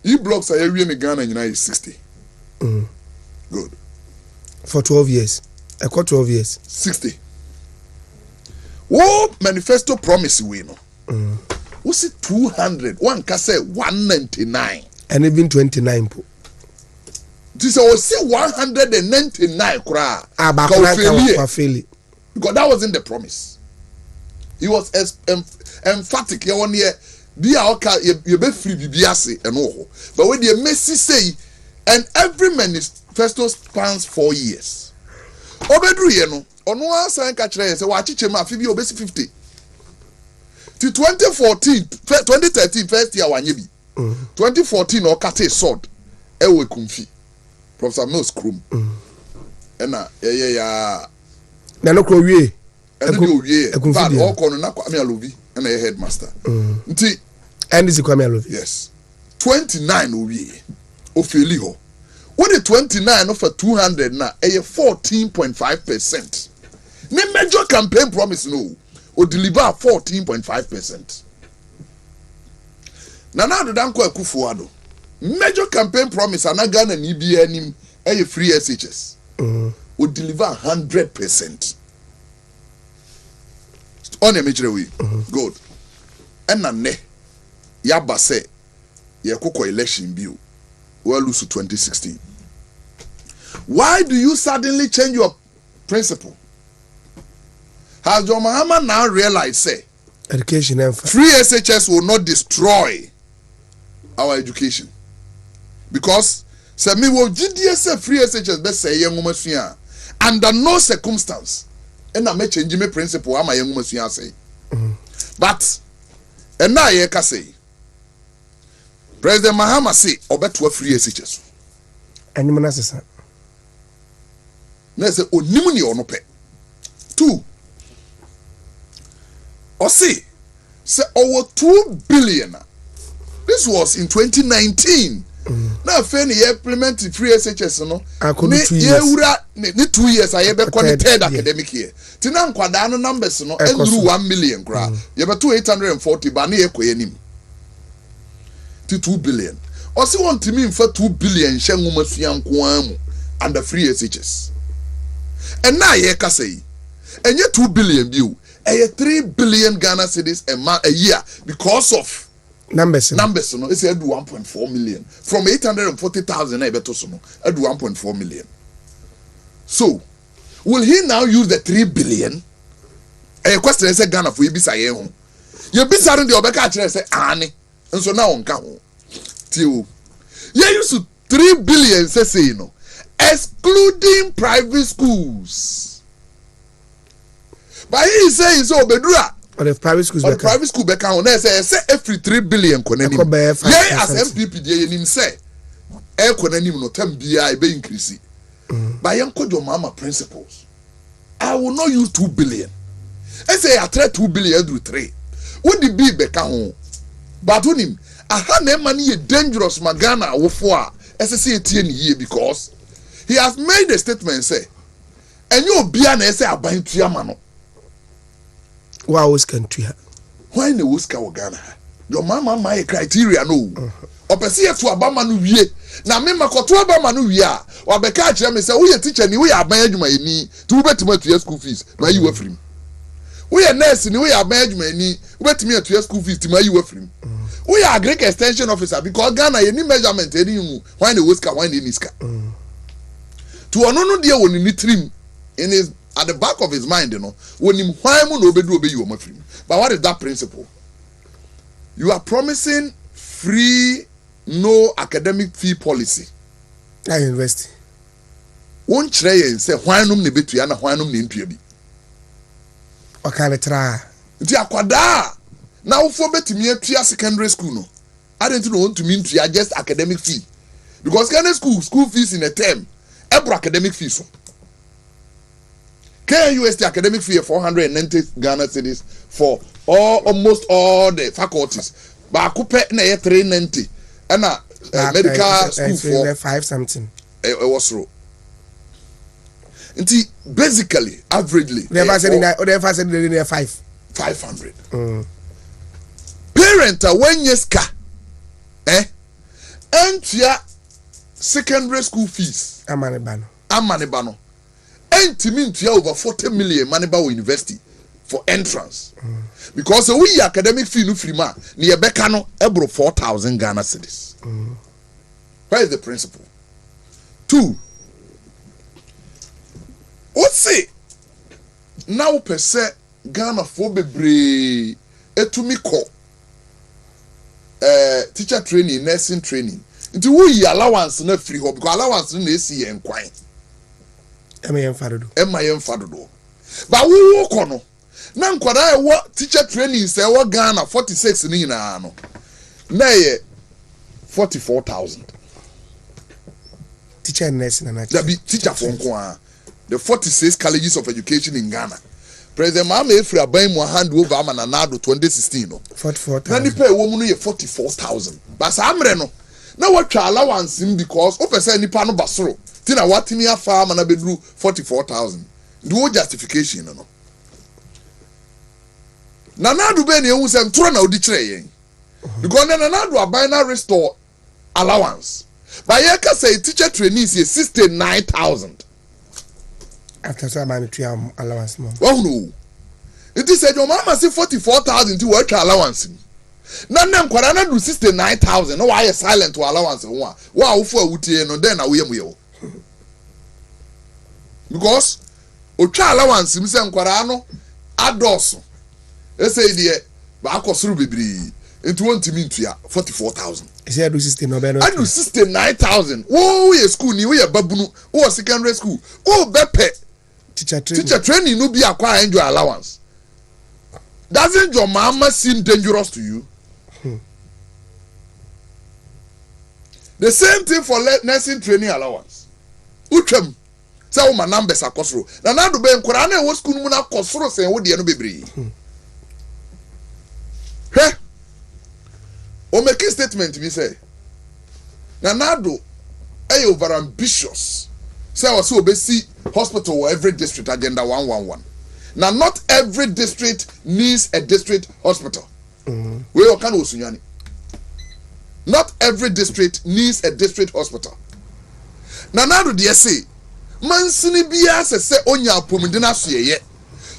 E-blocks are every in Ghana and is 60. Good. For 12 years. I got 12 years. 60. What manifesto promise we know? Was it 200? One can say 199. And even 29. This was say 199 kra. Because that wasn't the promise. He was emphatic. You want here be you be free bibiase and all. But when the Messi say, and every manifesto spans 4 years. Obedru ye no ono asan ka kire say wa chiche ma fi bi obesi 50. Till 2013 first year wanye bi. 2014 o kate sword ewe kumfi. Professor Mills Krum. Na ya na no kro wie. E kumfi all kono na Kwame Alovi na ye headmaster. Nti and is Kwame Alovi. Yes. 29 o wie. O feli ho. What the 29 of a 200 now, a 14.5%. The major campaign promise no, or deliver 14.5%. Now the danko akufuado. Major campaign promise and Ghana and EBN a free SHS. Would deliver 100%. On a major way. Good. And na yaba say ya koko election bill. Well, lose to 2016. Why do you suddenly change your principle? Has John Mahama now realized, say, education free SHS will not destroy our education? Because, say, me will GDS free SHS best say young woman under no circumstance, and I may change my principle. I'm a young woman say, but, and now I can say. President Mahama say obeto free SHS. Animal assessment. Na say onimu ni ono pe. 2. Or say over 2 billion. This was in 2019. Now fair ni implement free SHS no. Ni 2 years. Ni 2 years I be kon third academic year. Tina nkwada no numbers no enduru 1 million kra. Ye be 840 ba na ye koyanim. 2 billion. Or see want to mean for 2 billion Shanghuma Fianquam and the free SHS. And now ye can say, and yet 2 billion view, a 3 billion Ghana cedis a year because of numbers. No, it's 1.4 million from 840,000. I bet also no, 1.4 million. So, will he now use the 3 billion? A question is a Ghana for you be say, you be saying the Obeka say, Annie. And so now on count till yeah used to 3 billion say you know excluding private schools. But he is saying so bedura or the private schools or the private school back on there say every 3 billion konani. Yeah, as NPP dey him say e konani no tem bia e be increase. By yanko jo mama principles. I will not use 2 billion. I say I try 2 billion do 3. What the be back on? But on him, aha na money dangerous magana wofo SSC tie ye because he has made a statement say enyo bia na say aban tuama no. Wa was country. Why na woska wo Ghana? Your mama my criteria no. Opese ye to abama no wie. Na me makoto abama no wie a, wa beka akire me say wo ye teacher ni wo ye aban adwuma ni, to betima to school fees, na you afrim. We are nurse ni we are management ubetimi at school fees ti ma yi wafrim. We are agric extension officer because Ghana ye ni measurement eri mu why na woska why na niska. To onono de woni ni trim in his at the back of his mind you know woni why mu na obedu obeyi wo mafrim. But what is that principle? You are promising free no academic fee policy. Na university. Won kire yen say why num na betua na why num na ntua bi. Okaletra. Nti akwada na wofo betimi atua secondary school no. I don't know to mean to just academic fee. Because Ghana school fees in a term every academic fees. So. KUST academic fee 490 Ghana cedis for almost all the faculties. But I could pay 390 and medical school for 5 something. It was true. Nti basically averagely they never said in 500 parent when yeska entia secondary school fees amane ba no entimi ntua over 40 million money ba university for entrance because we academic fee no free ma ne yebeka no ebro 4,000 Ghana cedis. Where is the principle? 2, what say now per se Ghana for bebre etumi ko teacher training, nursing training. Nti we allowance na free ho because allowance na esi yen kwan. Ema yen fado do. Ba wo ko no. Na nkwada e wo teacher training say wo Ghana 46 ni na no. Na ye 44,000. Teacher nursing na that be teacher for nko the 46 colleges of education in Ghana. President Mahama Efri aban mu hand over Amananado 2016 no. 44,000. Na ni pay wo mu no ye 44,000. Ba sa amre no. Na watwa allowance him because o pese nipa no basoro. Ti na watimi afa ama na bedru 44,000. Do justification no. Nanado be na ehu se ntoro na odi kire yen. Because Nanado aban na restore allowance. But ye ka say teacher trainees ye 69,000. After so man to allowance mo. Oh no. It is said your mama say 44,000 to work allowance. Nan kwara na do 69,000. No why silent to allowance one. Wa wo fo awutie no then na we yem. Because otwa allowance mi say nkwara no adoso. E say de ba akosoro bebiri. It won't mean to 44,000. Is there do system no be no? I do 69,000. Oh, we school ni we babunu. Oh, secondary school. Oh, bepe. Teacher training no be acquire enjoy allowance. Doesn't your mama seem dangerous to you? The same thing for nursing training allowance. Uchem. Say my numbers are kosoro. Na do be nkora na wo school mu na kosoro say wo de no bebre. He. O make a statement me say. Nanado over ambitious. Say was obesi hospital or every district agenda 111. Now not every district needs a district hospital. We all can osunyani. Not every district needs a district hospital. Nanado dey say mansini bia se onya apomdina so ye.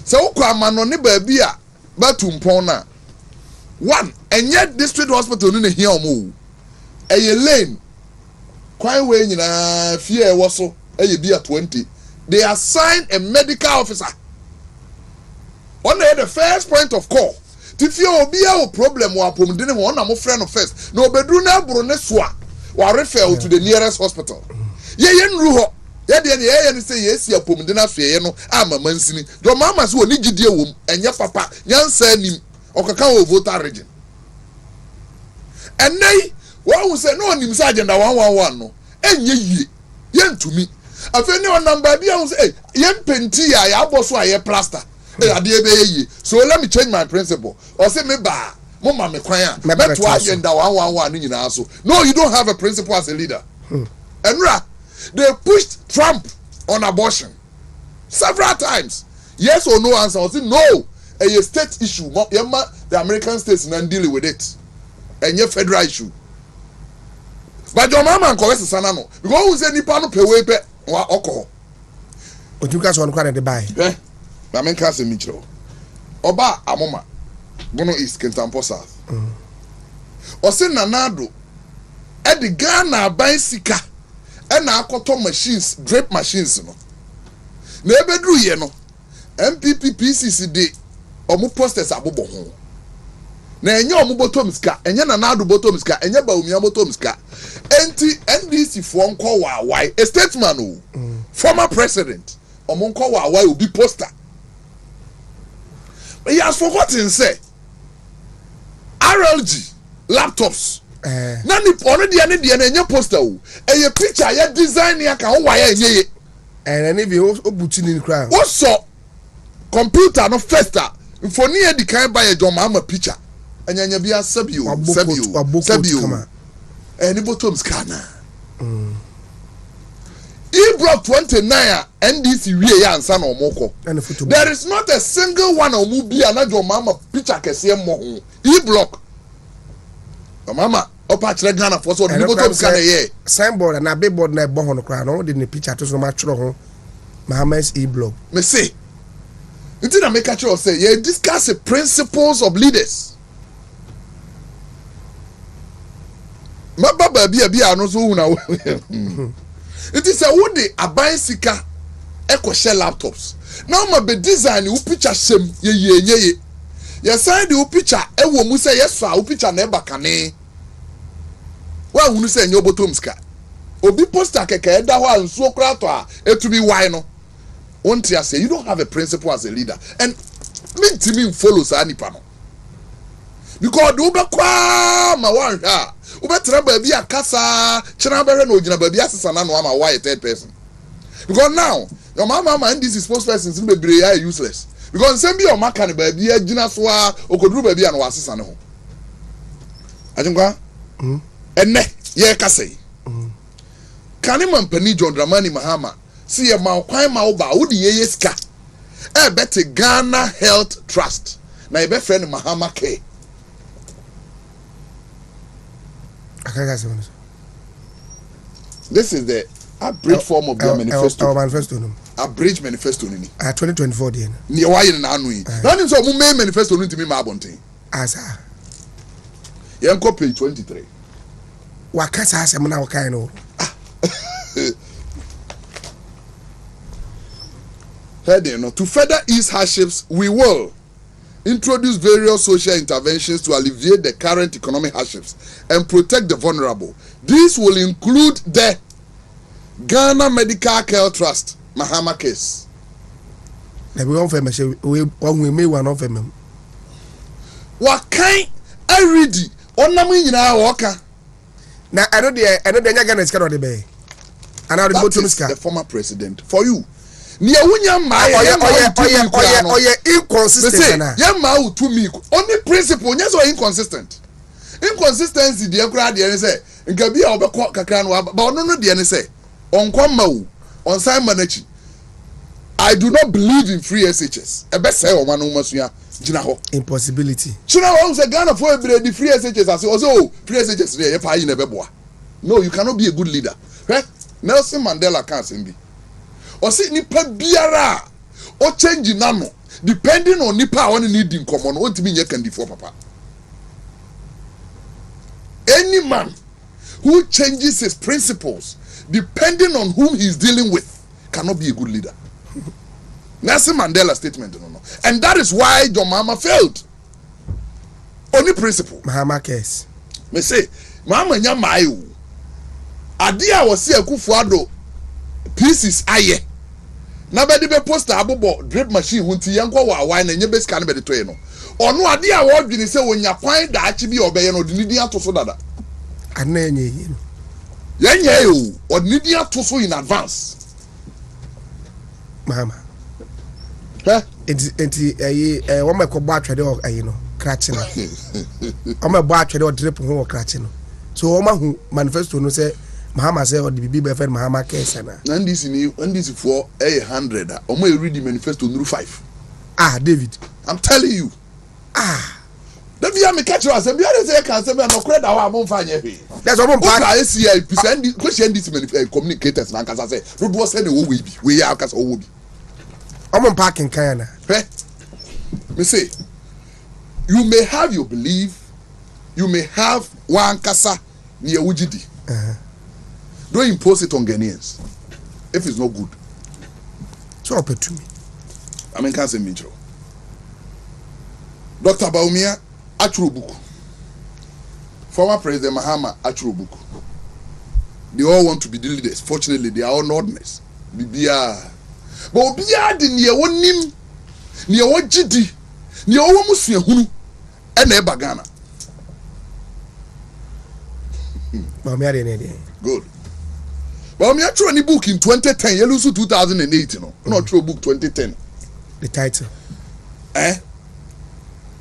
Se ukwa amano ne ba bia batumpon na. One, and yet district hospital in here omo. A lane. Quite way nyina fear waso e be at 20. They assign a medical officer. On the first point of call. If you obi a problem wa pomdene ho na mo friend first. No bedru na bro ne soa. Wa refer to the nearest hospital. Ye nru ho. Ye de ye say yes ya pomdene aso ye no ama mansini. Do mama so oni gidie wom enye papa nyansa nim. Okaka o voter region. And nay, what we say no nim say agenda 111 no. Enye yie. Yentumi. Afa ne on number bia we say yen penti ya boso aye plaster. Ade be yie. So let me change my principle. Or say me ba mo ma me kwan a. Beto agenda 111 ni nyina so. No, you don't have a principle as a leader. Enra, they pushed Trump on abortion several times. Yes or no answer. I say no. A state issue, the American states and deal with it. And your federal issue. But your mama and correct sanano. Because who say nipa no pay way pe wa alcohol. Ojuka so nkwa de buy. Na men ka se michiro. Oba amoma. Bono East Kentampo South. Ose nanado. E de Ghana ban sika. E na akoto machines, drape machines no. Na ebedru ye no. NPP PCCD omu posters abobo ho na enye omu bottom ska enye Nanado bottom ska enye Baumia bottom ska enti NDC fo nko wa why a statesman o former president omu nko wa why obi poster but he has forgotten say RLG laptops na ni already ane de na enye poster o eye picture ya design ya ka ho wa ya enye ye and if you obuti ni crowd what so computer no faster for near the kind by a John Mama picture and you be a sabio any bottoms kana he brought 29 NDC we and son or moko there is not a single one or movie and John Mama picture can see more he block mama opa chere Ghana for so the bottom scan here signboard and a billboard na bo hono kra no de ne picture to so ma chro ho Mahama's e-blog me say until I make a sure say yeah discuss the principles of leaders ma baba bia no so hu na it is a would the aban sika echo share laptops now ma be design u picture shem ye sign the picture e wo mu say yes fa u picture na e bakane wa hunu say nyo bottom ska obi poster keke da ho anso kra to a etumi why no won't you say you don't have a principle as a leader and me follow sa nipa no because do be kwa ma wan ha u be tra ba bi akasa chira be hwe na ogina ba bi asesa na no ama why a third person because now your mama and this is spokespersons be bre are useless because some be your maka ne ba bi agina so a okoduru ba bi an wasesa ne ho ajinkwa enne ye kase kanima mpani John Dramani Mahama see a ma kwan ma oba wo de ye ska e bete Ghana Health Trust na e be friend Mahama K this is the abridged form of their manifesto abridged manifesto ni 2024 dey ni wa ye na anu yi na ni so mu main manifesto ni timi ma abonten asa yen ko page 23 wakasa asem na wakai no heading to further ease hardships we will introduce various social interventions to alleviate the current economic hardships and protect the vulnerable. This will include the Ghana Medical Care Trust Mahama case. We may one of them. What kind I read on Namina Walker? Now I know the Ghana is cannot be. And I go to the former president for you. Nia wunya ma inconsistent na ya ma u to me only principle nya so inconsistent inconsistency de akura de say nka bia obekọ kakra no ba ono no de ne say onkwa ma u on sign manachi I do not believe in free SHS e be say o ma no masua gina ho impossibility chuna ho say Ghana for every the free SHS as also free SHS dey e fa yi na be boa no you cannot be a good leader right Nelson Mandela can't be or see nipa biara or change nano depending on nipa on need in common what to mean you can for papa any man who changes his principles depending on whom he is dealing with cannot be a good leader. Nelson Mandela statement no and that is why John Mahama failed. Only principle Mahama case me say Mahama nya mayo ade a wose Akufo-Addo pieces aye na be de be poster abobo drip machine hunti yanko wa wa na nye be scan be de toy no ono ade a wo dwene se wonya kwan da achi bi obeye no de nidi atoso dada ana enye yi no yenye yo odnidi atoso in advance Mahama enti wo mekobo atwede o ayi no krachi no o mebo atwede o drip ho o krachi no so wo mahu manifesto no say Mahama say or the bibi be friend Mahama case na and this for 100 o mo read the manifesto nuru 5 David I'm telling you that be am catch us and be say can say no credit our am fanya he that's what part I see I present the question this communicators na kasa say do do say the wo we bi we ya kasa wo bi I'm parking kan na me say you may have your belief you may have one kasa ni ewujidi don't impose it on Ghanaians if it's not good. So up to me. I mean, can't say me. Dr. Baumia, Achuru book. Former President Mahama, Achuru book. They all want to be the leaders. Fortunately, they are all nordness. Bibia. But Obia di niye wonim, niye wajidi, niye womusuye hunu, ene bagana. Baumia di ne. Good. Well, me actually any book in 2010, you lose 2008, you know. Not true book 2010. The title.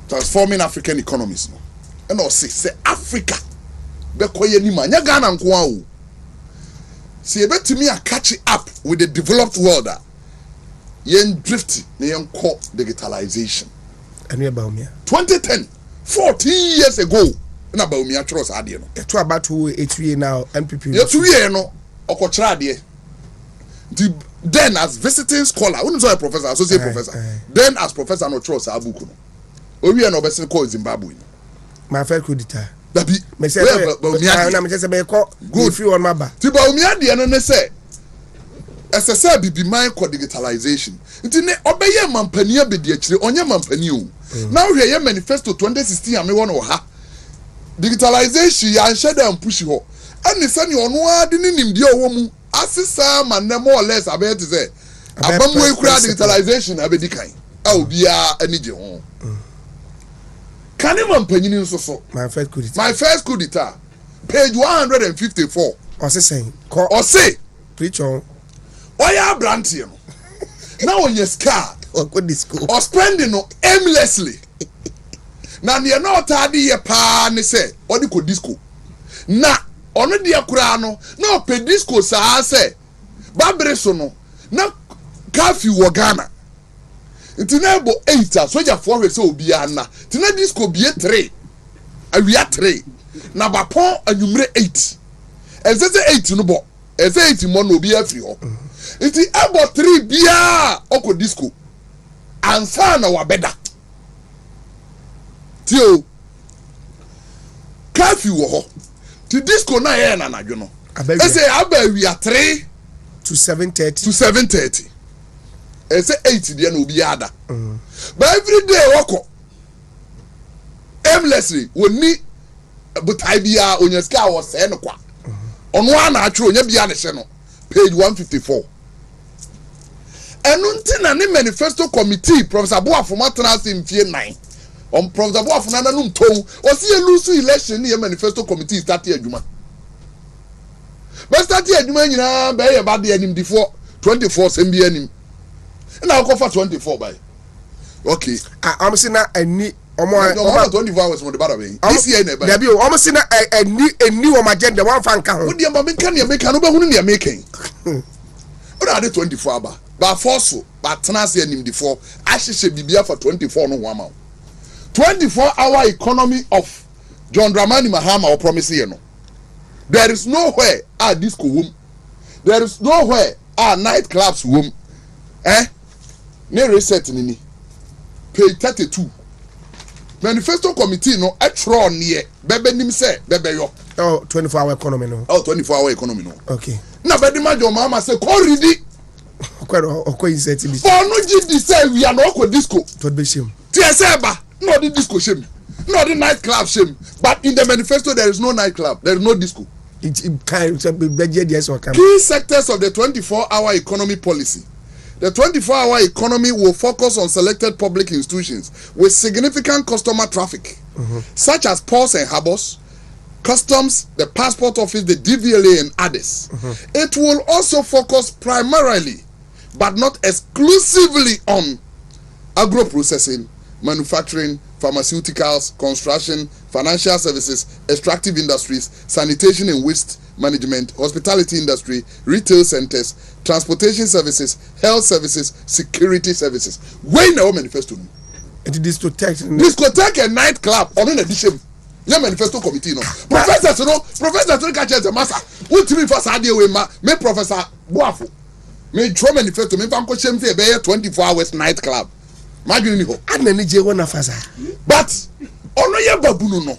Transforming African economies. No. And also say Africa. Be koye ni man. Ya Ghana nko o. See ebe to me a catch up with the developed world. Yen drift na yen call digitalization. And about me. 2010, 14 years ago. na ba omi atworo sa ade no to about 283 now NPP ye 2 year no okokyera ade then as visiting scholar who is a professor associate professor then as professor no trust sa book no owie na obese call Zimbabwe my first coup d'etat dabi me say na me say be call good free on maba ti ba omi ade no ne say SSA bibi man called digitalization nti ne obeye mampani abedi akire onye mampani o na hwe ye manifesto 2016 ame won ha digitalization ya nhede am push ho ani sani ono ade ne nimdi owo mu asisa man more or less abet say abamu ekura digitalization abedi kan a obia anije ho kanema mpanyini nso so my first coup d'etat page 154 ose saying ose preach on oya brantie no na onye scar go disco or spending no aimlessly na ne na otade ye pa ne se odi ko disco na ono de akura no na ope disco saa se babre so no na kafi wo Ghana ntinebo 8 soja for we se obi ana tina disco bie 3 awia 3 na bapon anwumre 8 ezeze 8 no bo eze 8 mo no obi afri ho nti ebo 3 bia oko disco ansa na wabeda tio kafi wo ho ti disco na ye na nadwo no ese aba awia 3 to 7:30 ese 8 dia na obi ada but every day wako aimlessly woni but idea onyeska was say no kwa ono ana atwero nya bia ne hye no page 154 enunti na ne manifesto committee Professor Boafo matena se mfie 9 Professor Boafo na nanum ton o se elusu election ne manifesto committee start adwuma but start adwuma nyina be ye ba de anim before 24 sembi anim na ko fa 24 by okay I'm saying na ani omo 24 hours mo de bada be this year na ba there be o say na ani o agenda wan fa nka ho wo de ma menka ne make no be hunu ne make o da de 24 aba ba force ba tenase anim before ahihye bibia for 24 no ho ama 24-hour economy of John Dramani Mahama or promise here no there is nowhere disco room there is nowhere night clubs room ne reset ni page 32 manifesto committee no etro ne bebe nim se bebe yo 24-hour economy no 24-hour economy no okay na bedi majo mama say ko ready okwa insert bi for no gidi say we are no ko disco to be shame ti say ba no the disco shame no the night club shame but in the manifesto there is no night club there is no disco it kind of key sectors of the 24-hour economy policy. The 24-hour economy will focus on selected public institutions with significant customer traffic, such as ports and harbors, customs, the passport office, the DVLA, and others. It will also focus primarily, but not exclusively, on agro-processing, manufacturing, pharmaceuticals, construction, financial services, extractive industries, sanitation and waste management, hospitality industry, retail centers, transportation services, health services, security services. When our manifesto, discotheque and nightclub on an edition. Your manifesto committee, no. Professor, no catches the master. What me for Sadia we me Professor Boafo. Me draw manifesto, me banko shemfe be 24 hours nightclub. Imagine ho. Adna je wona fasa. But ono ye babunu no.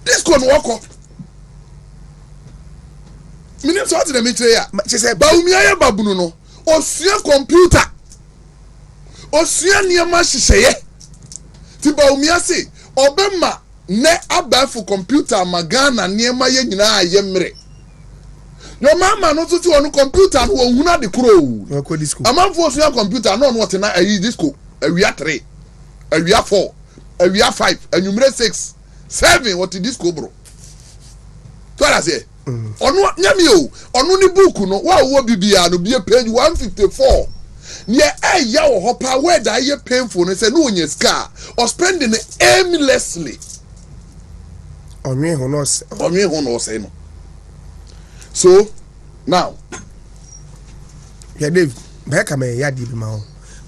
This one work up. Minim so ati na me kire ya. She say ba umia ye babunu no. Osua computer. Osua niam hihye. Ti ba umia se obema ne abafu computer magana niam ye nyina aye mre. Your mama no tuti onu computer no ohuna de kuro. Ko disco. Amanfo osua computer no what na ayi disco. Awia 3, awia 4, awia 5, anwumre 6, 7 what disco bro. To ala say. Onu nyame o, onu ni book no wa wo bibia no bie page 154. Ne eya wo hopa where da ye painful no say no onye scar or spending aimlessly. Onwe ho no say no. So now, yeah Dave, back am ya di bi ma ho.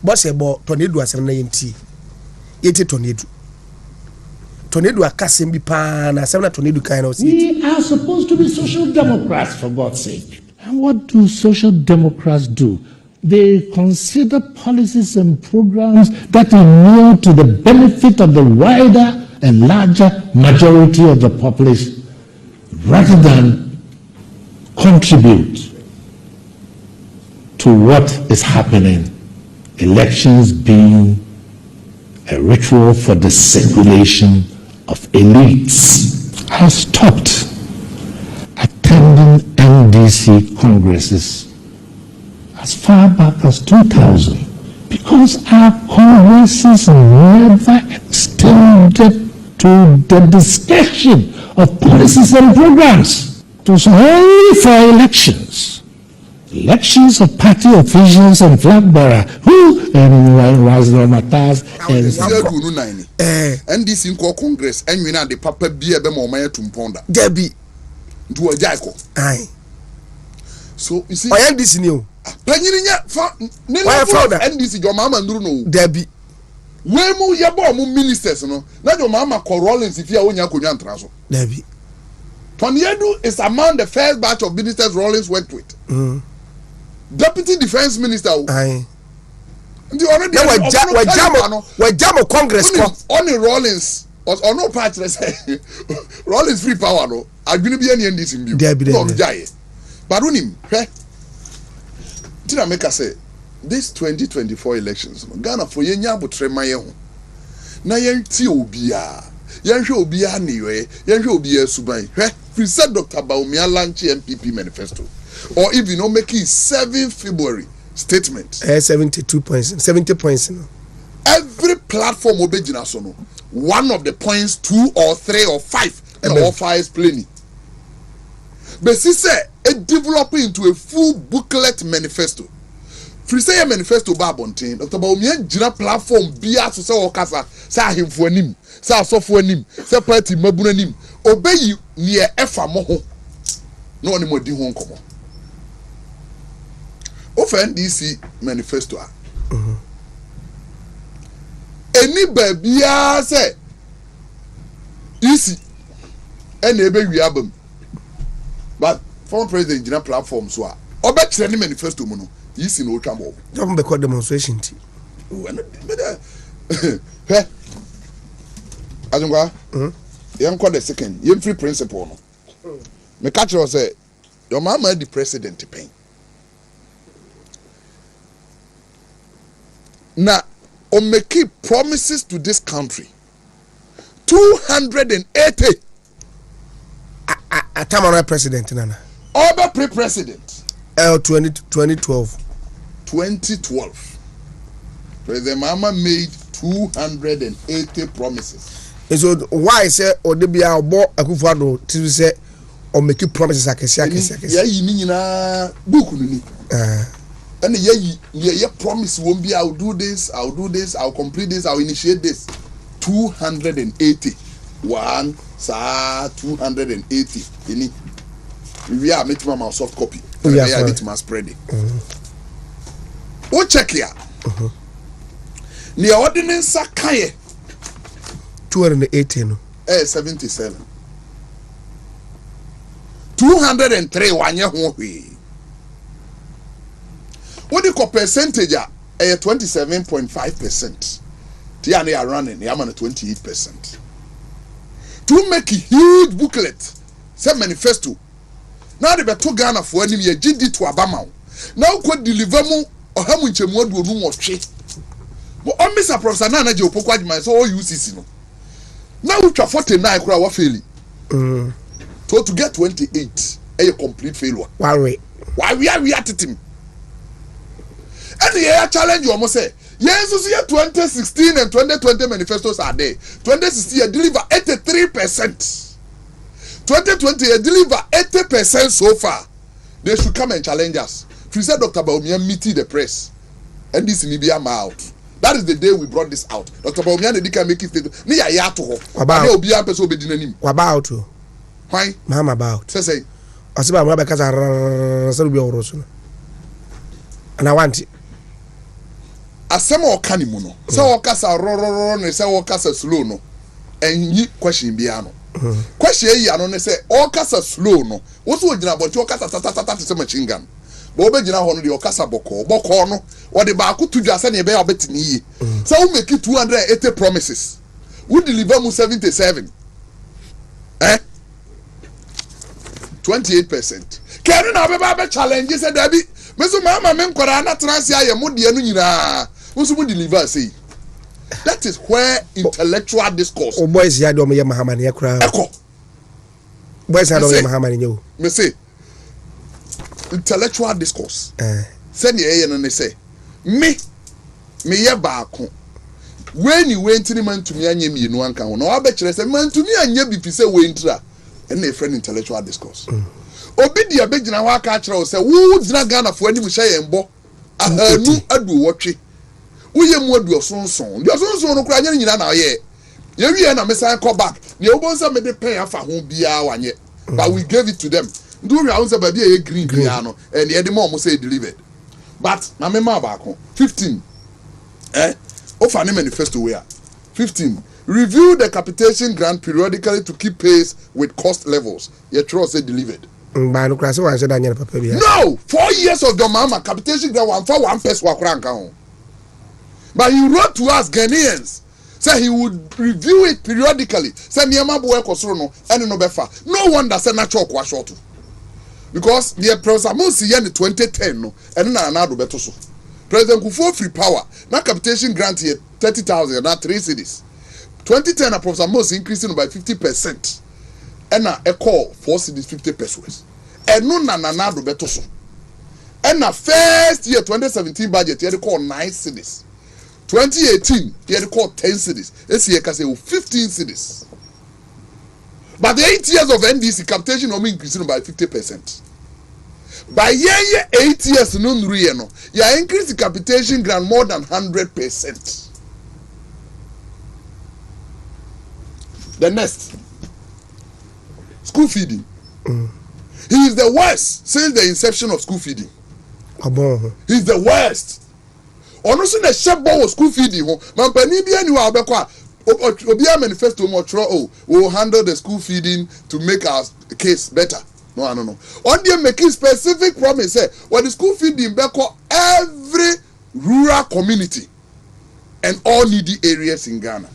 Boss ebo tornado asem na yenti. Yeti tornado tornado akasem bi pa na asem na tornado kan na We are supposed to be social democrats, for God's sake. And what do social democrats do? They consider policies and programs that inure to the benefit of the wider and larger majority of the population, rather than contribute to what is happening. Elections being a ritual for the circulation of elites. I stopped attending NDC congresses as far back as 2000 because our congresses never extended to the discussion of policies and programs. It was only for elections. Elections of party officials and flag bearer who was the matters and NDC in Congress and we know the papa beer be more to ponda. Debbie Do a jaco. Aye. So you see, I am this new. Panyirinya fa NDC your mama no Debbie. We mu yabo mu ministers no. Na your mama call Rollins if you onya konwa ntraso. Debbie. Toniedu is among the first batch of ministers Rollins worked with. Deputy Defense Minister. Aye. The already we jam Congress only Rollins or no part say Rollins free power no. Adwini bi any NDC mbi. No mjaye. But unim, Tina make us say this 2024 elections Ghana for yenya botrema ye ho. Na yenti obia. Yenhwe obia niwe, yenhwe obia suban. We said Dr. Baumia launch NPP manifesto. Or if you know make it 7 February statement. 72 points, 70 points. No? Every platform obejina so no. One of the points 2 or 3 or 5 and all 5 is plenty. But she said it developed into a full booklet manifesto. Free say a manifesto babontin. Dr. Baumia jina platform bia so say okasa say ahemfo anim, say asofo anim, say party mabuna anim. Obey near efa mo ho. No one mo di ho nkomo. Ofen DC manifesto a. Any babia say easy and ebe wi abam. But former president jina platform so a obe kire ni manifesto mu no easy no twa mo. Don't be called demonstration ti. Oh and he Azungwa yam call the second yam free principle no. Me catch you say your mama the president pain. Now, on make promises to this country 280 a Tamara president nana. Other pre-president 2012. President Mama made 280 promises. And so why say or they be our boy Akufo-Addo to say or make promises akesi. Yeah, you mean na book ni. And yeah, promise won't be I'll do this, I'll complete this, I'll initiate this. 280. 280. Any we are making my soft copy. We are making my spread it. Oh, check here. The ordinance Sakaye 218. 77. 203 1 year home. What do you call percentage? 27.5%. Tiani are running, they are 28%. To make a huge booklet, say manifesto. Now they be to Ghana for any year, GD to Abama. Now could deliver more or how much more do no more shit. But on Mr. Professor Nana Jopokwa, my so UCC. Now we try 49 crowd failing. So to get 28, a complete failure. Why we are at him? And the challenge you almost say, yes, you see 2016 and 2020 manifestos are there. 2016 you deliver 83%. 2020 you deliver 80% so far. They should come and challenge us. If you said Dr. Baumia meeting the press, and this may be a out. That is the day we brought this out. Dr. Baumia can make it statement. Ni ya to ho. About be a person be dinner. About why? Mama about. Say. Asiba mwa because I be oroso. And I want it. Asema okani mu no. Say okasa rororo no, say okasa slow no. yi question bi ano question yi ano ne say all kasa slow no wo so gina bonti all kasa tata se machine gun bo be gina ho no de all kasa boko no wo de ba ko tudwa se ne be obetini yi so we make 280 promises we deliver mu 77 28%. Keri na be challenge say there be me so mama me nkora na transi aye mo de anu nyina wo so mo deliver say. That is where intellectual discourse. Oh boys ya do me mahama ne kra. Eko. Boys ya do me mahama ne yo. Me say intellectual discourse. Say ne ye no ne say me ye baako. When you went to man to me anya mi no anka ho. Na wa be kire say man to me anya bi fi say we ntra. And a friend intellectual discourse. Obi dia be gina ho aka kire o say wo gina Ghana fo ani mu hye yembo. Ahanu adu wotwe. Uye mu adu osonson. Di osonson no kura anya nyina na ye. Ye wi na me san call back. Ne obonsa me de pen afa ho bia wanye. But we gave it to them. Do we answer baby e green no and the more say delivered. But na me ma ba ko 15. Offer manifesto we are 15. Review the capitation grant periodically to keep pace with cost levels. Ye trust say delivered. No, 4 years of the mama capitation grant one for one person wakra nka ho. But he wrote to us Ghanaians, say he would review it periodically. Say niema bo ekosoro no ene no befa. No wonder say natural kwa short. Because the President Musi in 2010 no ene na do beto so. President Kufuor free power. Na capitation grant here 30,000 na 3 cities. 2010 na Professor Musi increasing by 50%. Ena e call 4 cities 50 pesos. Eno na do beto so. Ena first year 2017 budget here they call 9 cities. 2018, he had called 10 cities. This year, can say 15 cities. But the 8 years of NDC capitation only increasing by 50%. By year 8 years, no, you increase the capitation grant more than 100%. The next, school feeding. He is the worst since the inception of school feeding. He is the worst. Honestly, the shebo was school feeding. Man, penny be anywhere abekwa. Obi a manifesto mo tro we will handle the school feeding to make our case better. No. On they making specific promise say what the school feeding beko every rural community and all needy areas in Ghana.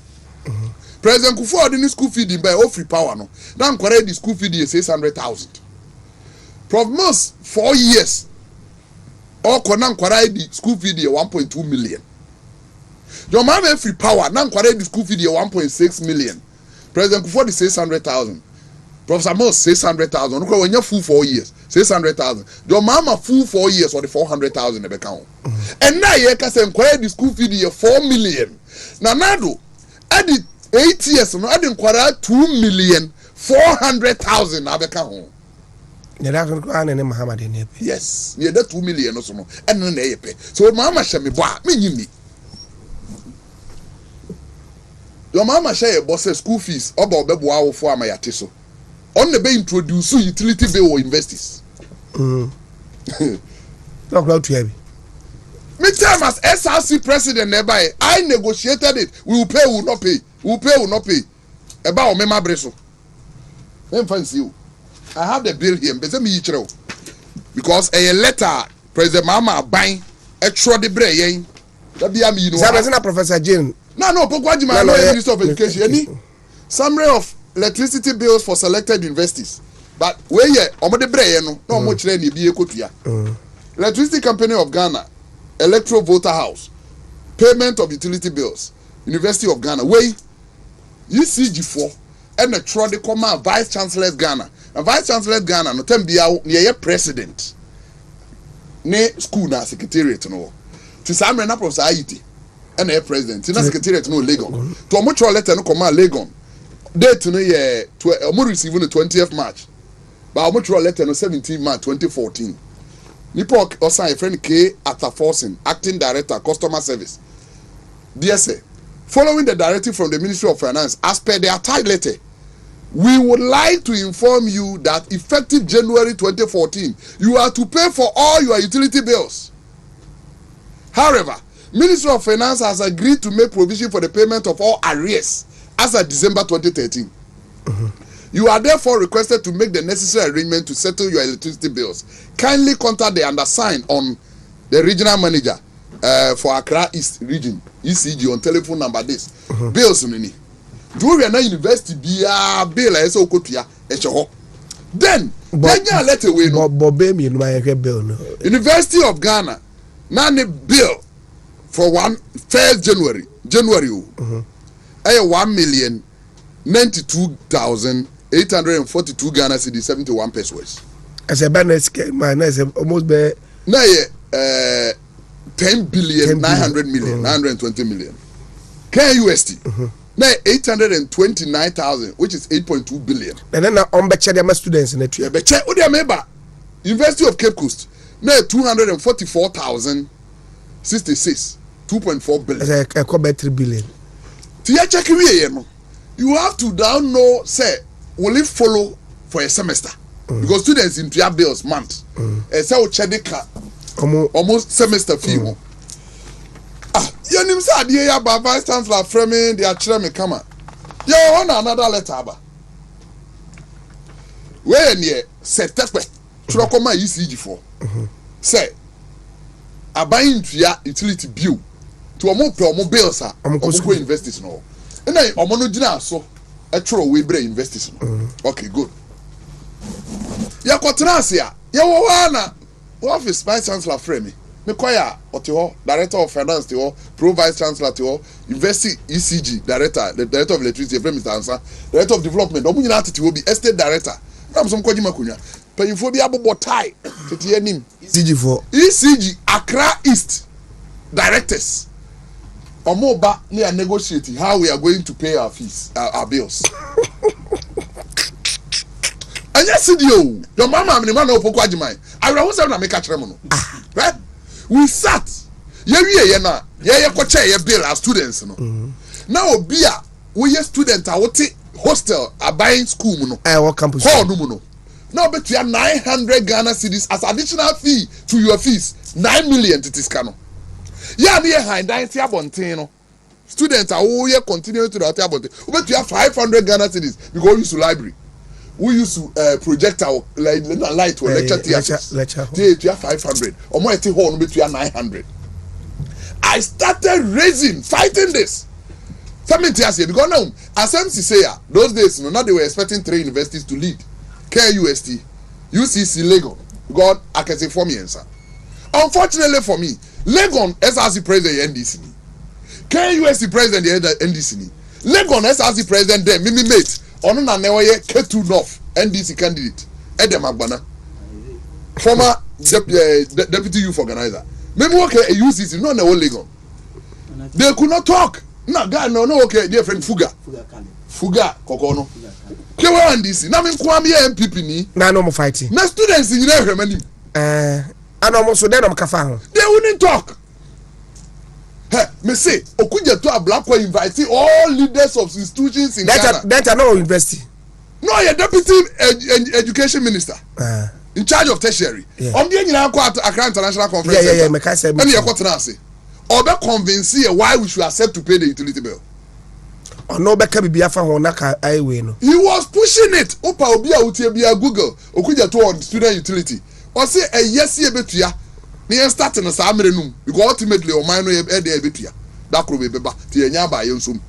President Kufuor the school feeding by free power no. Now correct the school feeding is 600,000. Prof Mos 4 years. Or Konan Kwarai the school fee 1.2 million. Your man have free power, Nan Kwarai the school fee 1.6 million. President Kufuor the 600,000. Professor Moss 600,000. Look when you're full 4 years, 600,000. Your mama full 4 years or the 400,000 in account. And now you can say Kwarai the school fee 4 million. Now Nado, at the 8 years, no, I didn't Kwarai 2,400,000 in account. Yes, yeah, that 2 million or so, and then they pay. So, Mama shall me boy, me. Your mama share boss school fees about the boy for my atiso. On the bay introduce utility bill or investors. Not about to heavy. Me time as SRC president nearby, I negotiated it. We will pay, will not pay. We will pay, will not pay. About me, my breso. Then fancy you. I have the bill here. Because a letter, President Mama buying extra the brain. That be a me, Professor Jane. No, Pogwajima, Minister of Education. Any summary of electricity bills for selected universities. But where ye, Omo de brain, no much rain, be a cotia. Electricity Company of Ghana, Electro Voter House, payment of utility bills, University of Ghana, way UCG4, and the Trodi Command Vice Chancellor Ghana. And Vice Chancellor Ghana no tem bia ye president ne school na secretariat no ti samre na professor Ayiti and the president na secretariat no Legon to omo throw letter no come Legon date no ye omo receive no 20th March but omo throw letter no 17 March 2014 nipo osan friend K Ataforsen acting director customer service DSA following the directive from the Ministry of Finance as per their tag letter. We would like to inform you that effective January 2014, you are to pay for all your utility bills. However, Ministry of Finance has agreed to make provision for the payment of all arrears as of December 2013. You are therefore requested to make the necessary arrangement to settle your electricity bills. Kindly contact the undersigned on the regional manager for Accra East region, ECG, on telephone number this. Bills nini. Do we na university biya bill I so kotua echo. Then Ghana let away no. University of Ghana na ne bill for 1st January. 1,092,842 Ghana cedis 71 pesos. As a balance, almost be na 10 billion 900 million 920 million. KUST na 829,000, which is 8.2 billion. And then on beche them students in the tree. Beche o dem member University of Cape Coast na 244,066 2.4 billion. As a cover 3 billion. Tia check we no. You have to down know say will it follow for a semester because students in their bills month say o chedeka almost semester fee mo you nim say ade ya ba vice chancellor framing they are chere me kama you on another letter ba we ne setepe chiro koma ECG for say abayin tua utility bill to omo pe omo bills a omo investors no na omo no gina so etro we bre investors no okay good ya kotrase a ya wo na office vice chancellor frame me koya oteho director of finance teho pro vice chancellor teho university ECG director the director of electricity frame Mr. Ansa director of development omo nyina atete wo bi estate director na mso mkoji makunya payifo bi abobo tie tete anim ECG Accra East directors Omoba we are negotiating how we are going to pay our fees, our bills. And yes, you, your mama, and the man of Pokwaji, I will also make a tremor. Right? We sat. Yeah, bill our students. Now, beer, we are students, our hostel, are buying school. What campus? Now, but you are 900 Ghana cedis as additional fee to your fees. 9 million to this cano. Yeah, near high dynasty abontino. Students are all here continuing to the abonte. But we have 500 Ghana cedis because we use to library. We used to project our light to lecture theaters. We have 500. Or more at home, but we have 900. I started fighting this. Something to say because now, as MC say, those days, now they were expecting 3 universities to lead. KUST, UCC, Legon. God, I can say for me, answer. Unfortunately for me, Legon SRC president NDC. KUST president the NDC. Legon SRC president there, Mimi mate. Onu na newoye K2 North NDC candidate. Edem Agbana. Former deputy youth organizer. Maybe work at UCC, no na Legon. They could not talk. No, God, no, okay, dear friend Fuga Kokono. Kewa NDC. Na me kwame NPP ni. Na no mo fighting. Na students in there remani. And almost then I'm kafa. They wouldn't talk. Hey, me say, Okuja to a black one inviting all leaders of institutions in Ghana. That I know university. No, you're deputy education minister. In charge of tertiary. On the end, you have Accra International Conference. Yeah. And you're going to say, or be convince you why we should accept to pay the utility bill. Or no, Becca Biafa Honaka, I win. He was pushing it. Opa Obia Utibia Google, Okuja to on student utility. Or say a yes, ye betia. Near starting a summer because ultimately, or minor betia. That could be beba, Tia by Yonsum.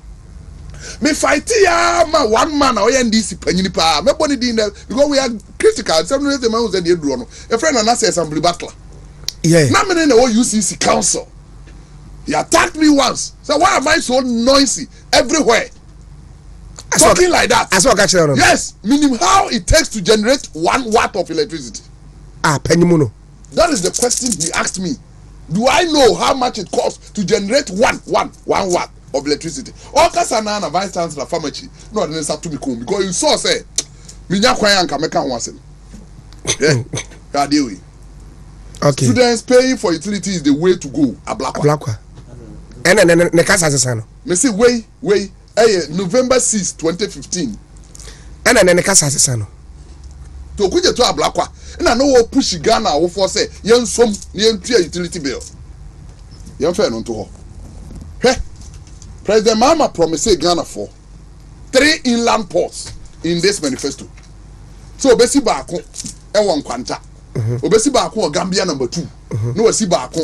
Me fight ya, ma 1 man or NDC Pennipa, me bonny dinner because we are critical. Some of the man who's at the Bruno, a friend and I say assembly battler. Yeah, not many in the UCC council. He attacked me once. So why am I so noisy everywhere? Talking like that. I saw catch that. Yes, meaning how it takes to generate 1 watt of electricity. Pennymuno. That is the question he asked me. Do I know how much it costs to generate 1 watt of electricity? All Kasana and Vice Chancellor Famachi, no, then to me because you saw say, Minya Kwayan Kameka Wansen. Yeah, okay. Students paying for utility is the way to go. A black one. And then the Casa Sano. Me say, wait, November 6, 2015. And then the Casa Sano. To kuja to a black one. And I know what push Ghana or for say, young some utility bill. Young fair on to her. Hey, President Mahama promised Ghana for 3 inland ports in this manifesto. So obesi baako e wo Nkwanta. Obesi baako o Gambia number 2. No wasi baako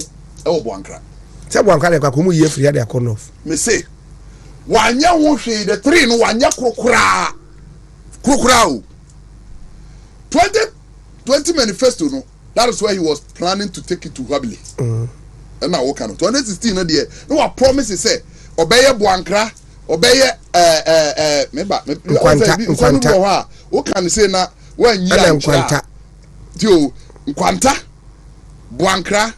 e wo Boankra. Se Boankra de kwa mu ye free de akọ north. Me say wanya wo hwe the 3 no wanya krokra o 2020 manifesto no, that is why he was planning to take it to Wabili. And now what kind of 2016 no there no a promise say obeye Boankra obeye Nkwanta what can say na when you Nkwanta tio Nkwanta Boankra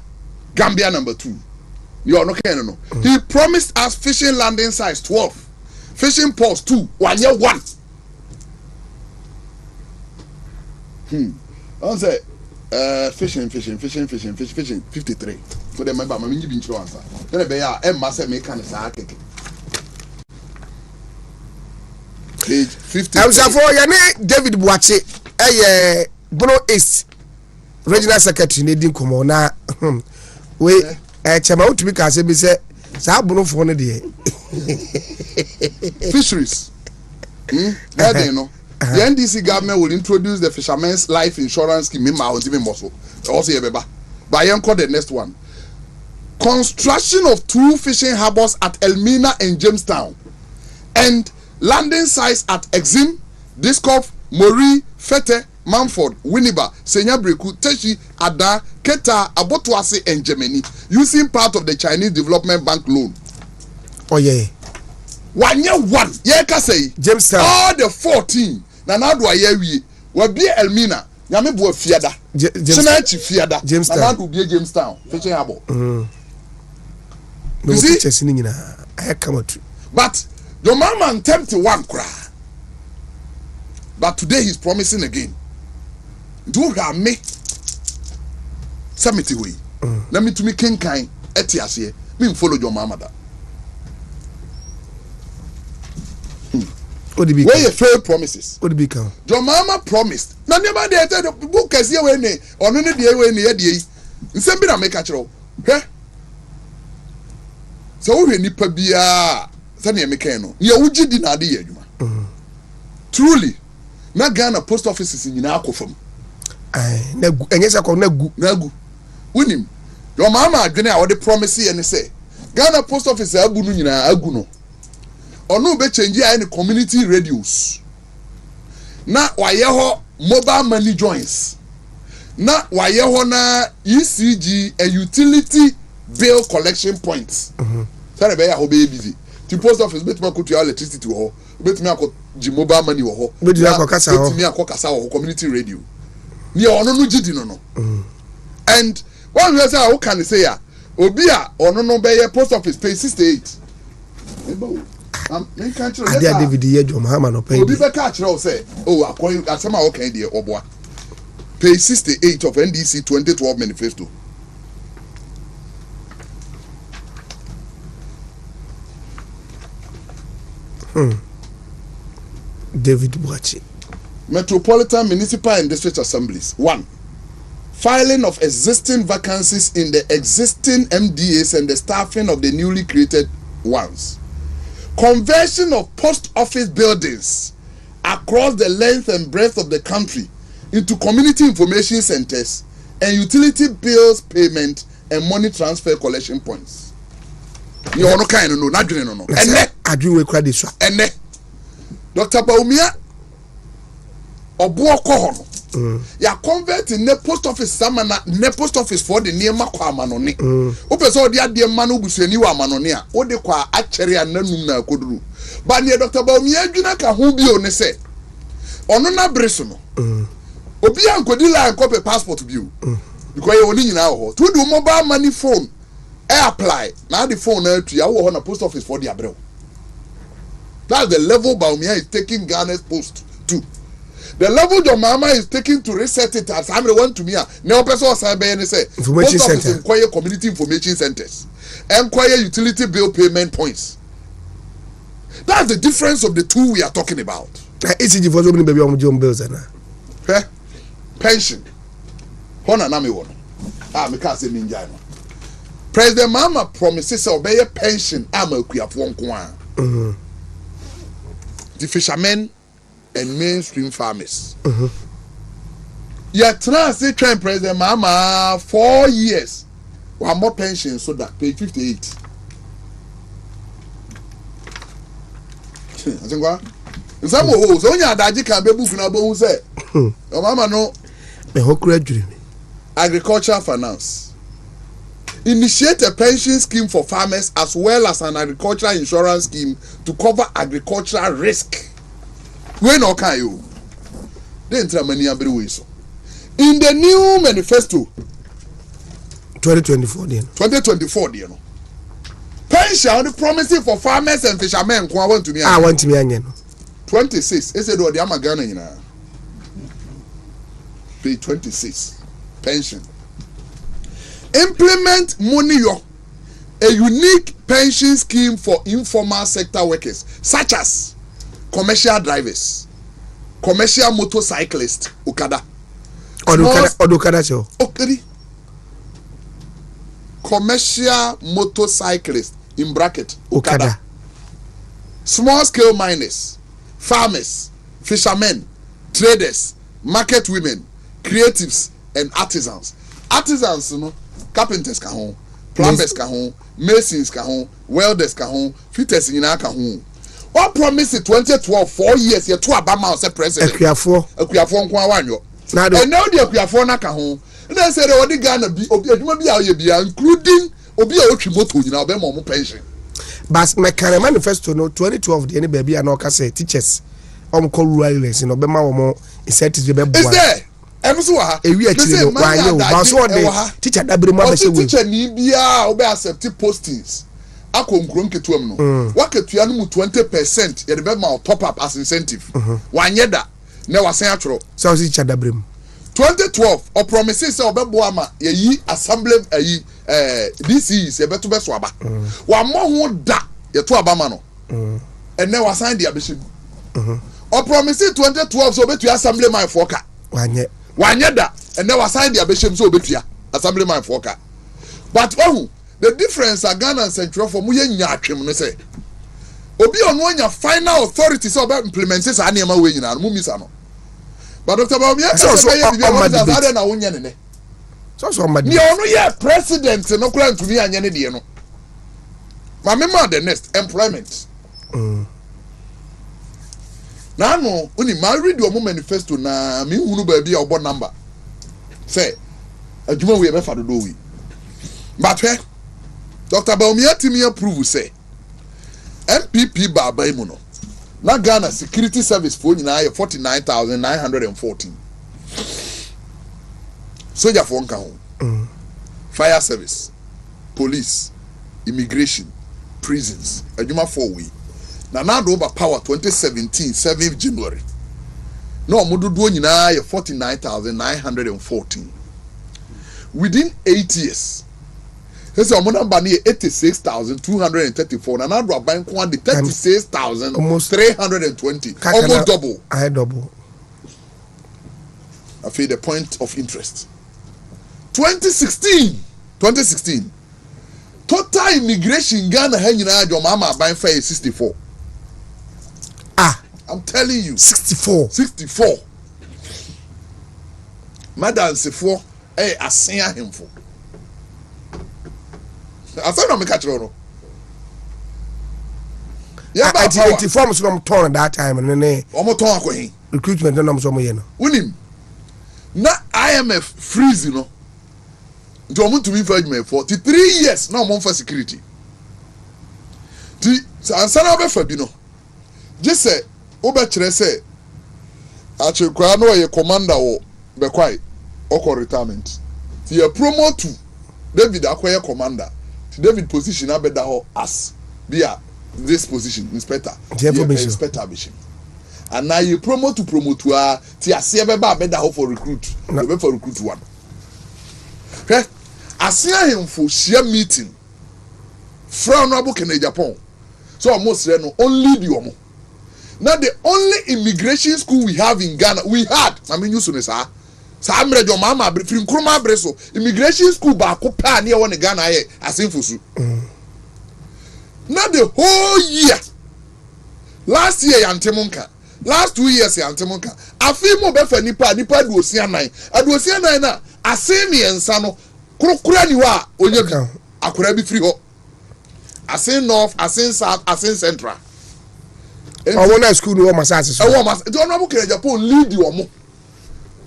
Gambia number 2 you no can no. He promised us fishing landing sites 12, fishing ports 2, 1 year 1. I say fishing 53. So they remember me been through answer. Then be ya e ma say me kan sa keke. Page 50. I'm for ya David Boache Bono East Regional Secretary ne din komo na we chama utumi ka say be say sa Bono fo no de fisheries. That they know. The NDC government will introduce the fishermen's life insurance scheme in my muscle. Also, but I call the next one. Construction of 2 fishing harbors at Elmina and Jamestown, and landing sites at Exim, Discoff, Mori, Fete, Manford, Winneba, Senyabreku, Teshi, Ada, Keta, Abotuase, and Germany, using part of the Chinese Development Bank loan. Oh yeah. 1 year 1. Yeah, can say Jamestown. All the 14. Na na do ayewie wa bie Elmina nyame bo afiada Senachi fiada na do bie Jamestown fishing harbor you see I come true but your mama attempt one cry but today he's promising again do ha me summit we na me to me kenkan etiase me follow your mama da where you failed promises. What be count? Your mama promised. Na never dey tell the book as here when ono ne dey when dey dey. Nsem bi na make a chiro. Hwe? So wo hwe nipa bia say na make no. Ye wuji di na dey adwuma. Truly. Na Ghana post offices nyina akofam. Na gu enye se ko na gu. Unim. Your mama adwene a wo dey promise ye ne say Ghana post office abu no nyina agu no. Onu be change any community radios. Na waye ho mobile money joints. Na waye ho na ECG a utility bill collection points. Sare be ya ho be busy. The post office bet me to electricity ho. Bet me akọ ji mobile money ho. Bet me akọ kasa ho community radio. Ni onu no gidi no. And one we say how can say ya obi a onu no be post office pay 68. David Yejo mahama no pay. Obi be catch now say, oh, akoi asema okay there oboa. Page 68 of NDC 2012 manifesto. David Boache. Metropolitan Municipal and District Assemblies. 1. Filing of existing vacancies in the existing MDAs and the staffing of the newly created ones. Conversion of post office buildings across the length and breadth of the country into community information centers and utility bills payment and money transfer collection points. You no kind no na dwene no. Ene adwene kra de so. Ene Dr. Baumia obo ko ho no. Ya convert in the post office samana ne post office for the near kwa amanone. O pese o de ade ma no busuani wa amanone a o de kwa akere ananum na akoduru. Ba ne Dr. Baumia adwuna ka ho bi o ne se. Ono na breso no. Obi ankodi la ankope passport bi o. Because you only nyina ho. To do mobile money phone apply. Now the phone na tu ya wo ho na post office for the abrel. That's the level Baumia is taking Ghana's post to. The level your mama is taking to reset it as I'm the one to me. Now, person say information center, inquire community information centers, inquire utility bill payment points. That's the difference of the two we are talking about. ECG for so many baby on bills na. Pension. Hona na me wono. Me ka say ninja no. President Mama promises obey pension ama kuafo nko a. the fishermen and mainstream farmers. Yet say train president mama 4 years. One more pension so that page 58. I think what? Some of so nya daji can be book na bo say. Your mama no me hokura dwiri me. Agricultural finance. Initiate a pension scheme for farmers as well as an agricultural insurance scheme to cover agricultural risk. When okay you? They enter money every way so. In the new manifesto 2024 then. 2024 you know. Pension promising for farmers and fishermen ko want to me. Ah want me anya no. 26 e say do the amagana nyina. Page 26 pension. Implement money a unique pension scheme for informal sector workers such as commercial drivers, commercial motorcyclists, Okada. Okada show. Okay. Commercial motorcyclists in bracket Okada. Small scale miners, farmers, fishermen, traders, market women, creatives and artisans. Artisans, you know, carpenters ka ho, plumbers ka ho, masons ka ho, welders ka ho, fitters nyina ka ho. What promise 2012 4 years ye to Obama as president. Akuafo nko awanyo. And now the Akuafo na ka ho. They say they odi Ghana bi obi adwuma bi a ye bia including obi a otwi moto nyina obe mo pension. But my current manifesto no 2012 the any baby and all say teachers call rural areas no be ma wo incentives be boa. Is there? Emusu wa ha. Ewi akiri no wa ye o ba so de teacher dabere ma be se we. Teacher ni bia obe accept postings. Akonkrom ketuam no. Wa ketua no mu 20% ye de be ma top up as incentive. Wanye da na wasen atworo. So teacher dabere mu. 2012 or promises say obeboa ma ye yi assembly ayi DCs ye beto beso aba. Wa mo ho da ye to aba ma no. And then wasan dia be shegu. Or promises 2012 so betu assembly man for ka. Wanye da and then wasan dia be shegu so betua assembly man for ka. But the difference a Ghana and Central for mu ye nya atwem no say obi ono nya final authority so be implement say anema we nyina no mu misa no. But Dr. Baumia so na wonya ne. So mad. Ni ono ye president no kura ntumi anya ne de no. Ma me ma the next employment. Na no oni ma read your manifesto na me hunu ba bia obo number. Say adwuma we be fa do wi. But Dr. Baumia timi approve say NPP baba imu no. Na Ghana security service for nyina 49,914. Soldier for nka ho. Fire service, police, immigration, prisons. Adwuma 4 we. Na do over power 2017 7th January. No omododo nyina 49,914. Within 8 years. This is number 86,234. And I do a bank one 36,320. Almost double. I double. I feel the point of interest. 2016. Total immigration Ghana hanging out your mama buying for 64. I'm telling you. 64. Madam Sefo, I seen him for. I said no me catch no. Yeah, but 84 was from torn that time and then omo ton akohin. Recruitment no so mo ye no. Unim. Na IMF freeze no. Nti omo to me for adwuma for 3 years na omo for security. Ti ansana be fa bi no. Je say obe kire say achekwa no ye commander wo be kwai okọ retirement. Ti ye promote to David akoye commander. David position abeda ho as bia this position inspector inspector bishim and now you promote to ti ase beba abeda ho for recruit be for recruit one okay ase him for share meeting from Honorable Kennedy Japan so almost no only the omo now the only immigration school we have in Ghana we had I mean you so sa amre jo mama free nkruma breso immigration school ba ko pa na e won Ghana ye asenfosu. Now the whole year last year yantemunka last 2 years yantemunka afi mo be fa nipa aduosia nan na ase mi ensa no kurukura ni wa onye bi akura bi free ho ase north ase south ase central omo na school no masase so omo mas do no mo kere Japan lead omo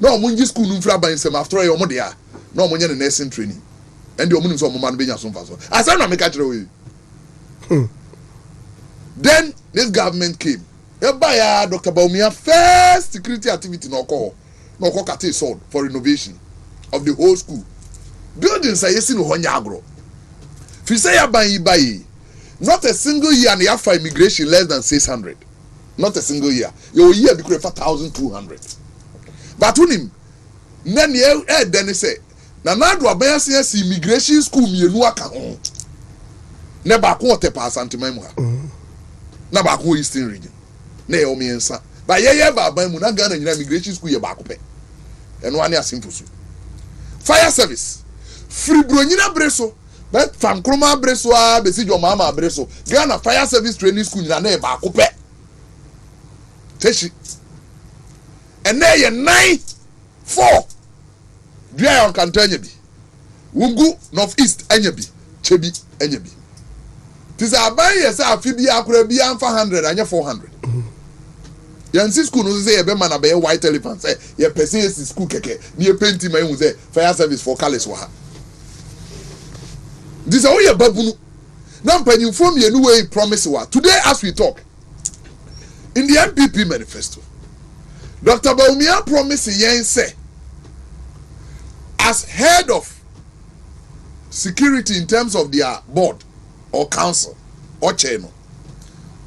no omo ngi school no mfra ban sem after omo de a no omo nye ne nursing training and omo nim so omo man be nya so mfa so ase na me ka kere we then this government came Ebaya Dr. Baumia first security activity no call kate sold for renovation of the whole school. Buildings are yesi no honya agro. Fi say ya ban yi not a single year and you have immigration less than 600. Not a single year. Your year be for 1,200. But unim nani then say na do aban say immigration school mienu aka ho. Ne ba ko te pa santiman mu ha. Na ba ko Eastern region. Na ye omiensa ba ye baba mu na Ghana nyina immigration school ye ba ko pe eno ane asimfusu fire service free bro nyina breso but fan kroma breso a be si jo mama breso Ghana fire service training school nyina na ye ba ko pe teshi ene ye 9-4 dia on kantanya bi wugu north east anya bi chebi anya bi tisa aban ye sa afi bi akura bi anfa 100 anya 400 Yansi school no say ebe man abe white elephant say ye person school keke ni e painting man hu say fire service for college wa ha this all ye babunu na mpanyin from ye no way promise wa today as we talk in the NPP manifesto Dr. Baumia promise yen say as head of security in terms of their board or council or channel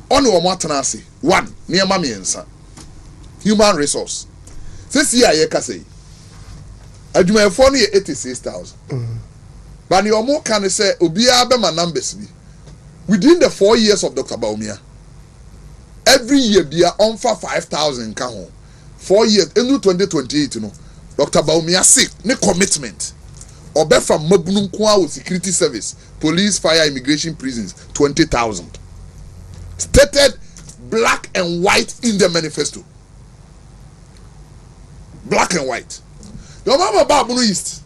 on wo matana ase one niema miensa human resource this year ye ka say adwumayefo no ye 86,000 but the omo can say obia be ma numbers bi within the 4 years of Dr. Baumia every year bia on for 5,000 ka ho 4 years enu 2028 no Dr. Baumia say ne commitment obe from mabunu nko a security service police fire immigration prisons 20,000 stated black and white in the manifesto. Black and white. Your mama Babunu East.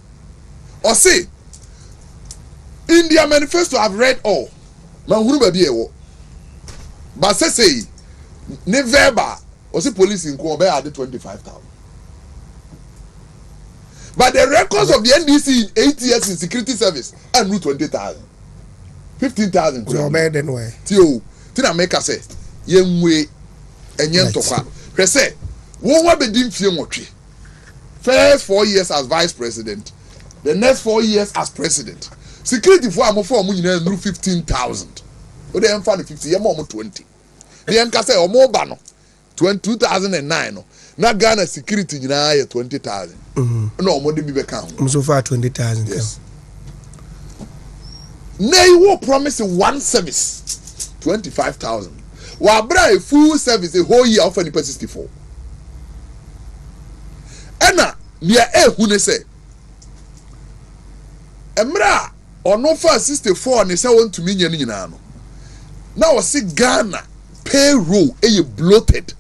Or say, in their manifesto, I've read all. But say, never, or say police in Kobe are the 25,000. But the records of the NDC in 8 years in security service and 20,000. 15,000. So bad anyway. Tio, Tina make us say, Yemwe. Enyen tokwa say wo wa bedim fie motwe first 4 years as vice president the next 4 years as president security for amofo omo nyina nru 15,000 o de emfa no 50 yema omo 20 de enka say omo ba no 2009 no na Ghana security nyina ye 20,000 na omo de bi be kan ho so far 20,000 yes nay wo promise one service 25,000 Wabra a full service a whole year offer nipa 64. Ena nia hune say. Emra ono for 64 ne say want to me nyina no. Now we see Ghana payroll bloated.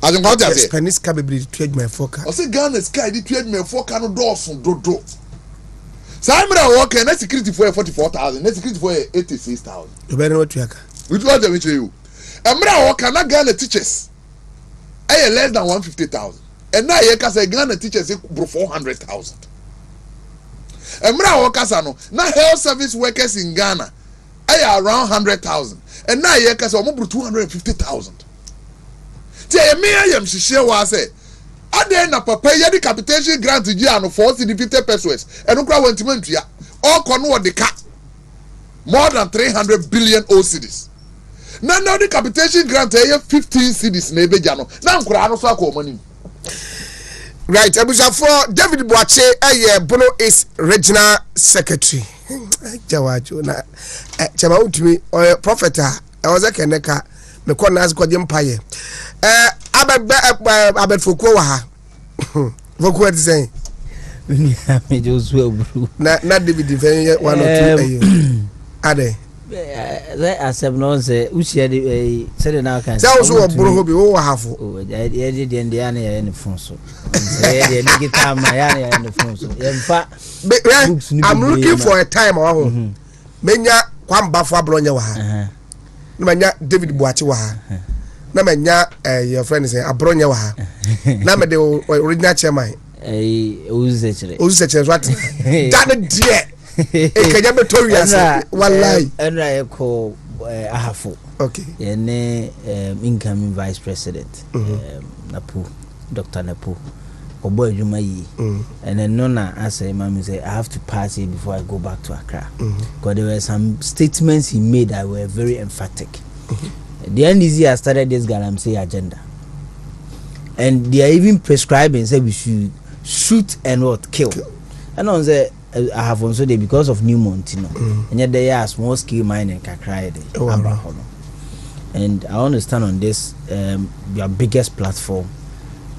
As in what you say? Spanish capability trade my forecast. I say Ghana sky di trade my forecast no dosun dodo. Samra work na security for 44,000, na security for 86,000. You better what you aka. Which one them you? Emra work na Ghana teachers. Less than 150,000. And now you can say Ghana teachers bro 400,000. Emra work no na health service workers in Ghana around 100,000. And now you can say bro 250,000. Tell me I am share wa say ade na papa ye di capitation grant gi ano 450 pesos eno kra wantimantu ya all kono de ka more than 300 billion cedis na now the capitation grant ye 15 cedis na ebeja no na nkura no so akomani right abuja for David Boache Bono is regional secretary jawajo na chama utumi prophet I was akeneka me ko nas ko jempaye abed fokwo wa ha fokwo ti sen me Joshua bro na David fen one or two ade asem no say ushia de say na kan say also obro hobi wo hafo ye de ende ya na ye ne fon so say ye de guitar ma ya na ne fon so ye mfa I'm looking for a time wa ho menya kwambafo abronye wa ha na menya David Buachi wa ha na menya your friend say abronye wa ha na me the original chairman uzechere what that dear ekenya betorias wallahi enra eko ahafo okay yene incoming vice president Napu Dr. Napu obo adwuma yi and then nona as a man say I have to pass here before I go back to Accra because there were some statements he made that were very emphatic. The NDC has started this galamsey agenda and they are even prescribing say we should shoot and what kill. And on say I have also there because of New Montino and yet they are small scale mining kakra and I want to stand on this your biggest platform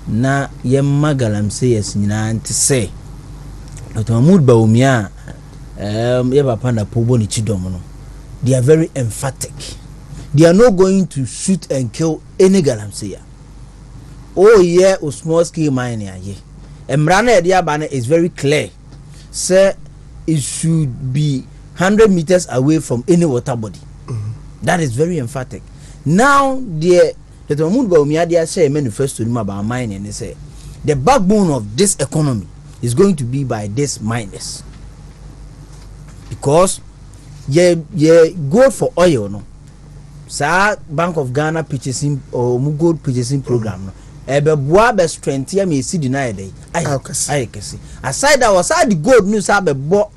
na yemma galamsey yes nyina nti say Mahmoud Bawumia ye papa na pobo ni chidom no they are very emphatic. They are not going to shoot and kill any galamsey. Oh yeah, o small scale mining here. Emrana Ediabane is very clear. Say it should be 100 meters away from any water body. That is very emphatic. Now the Mahmoud Bawumia they say manifesto about mining and they say the backbone of this economy is going to be by this miners. Because gold for oil no. Sa Bank of Ghana purchasing or gold purchasing program no. Ebe boa be strength ya me see deny dey. Ai kesi. Aside that was the gold news abe bo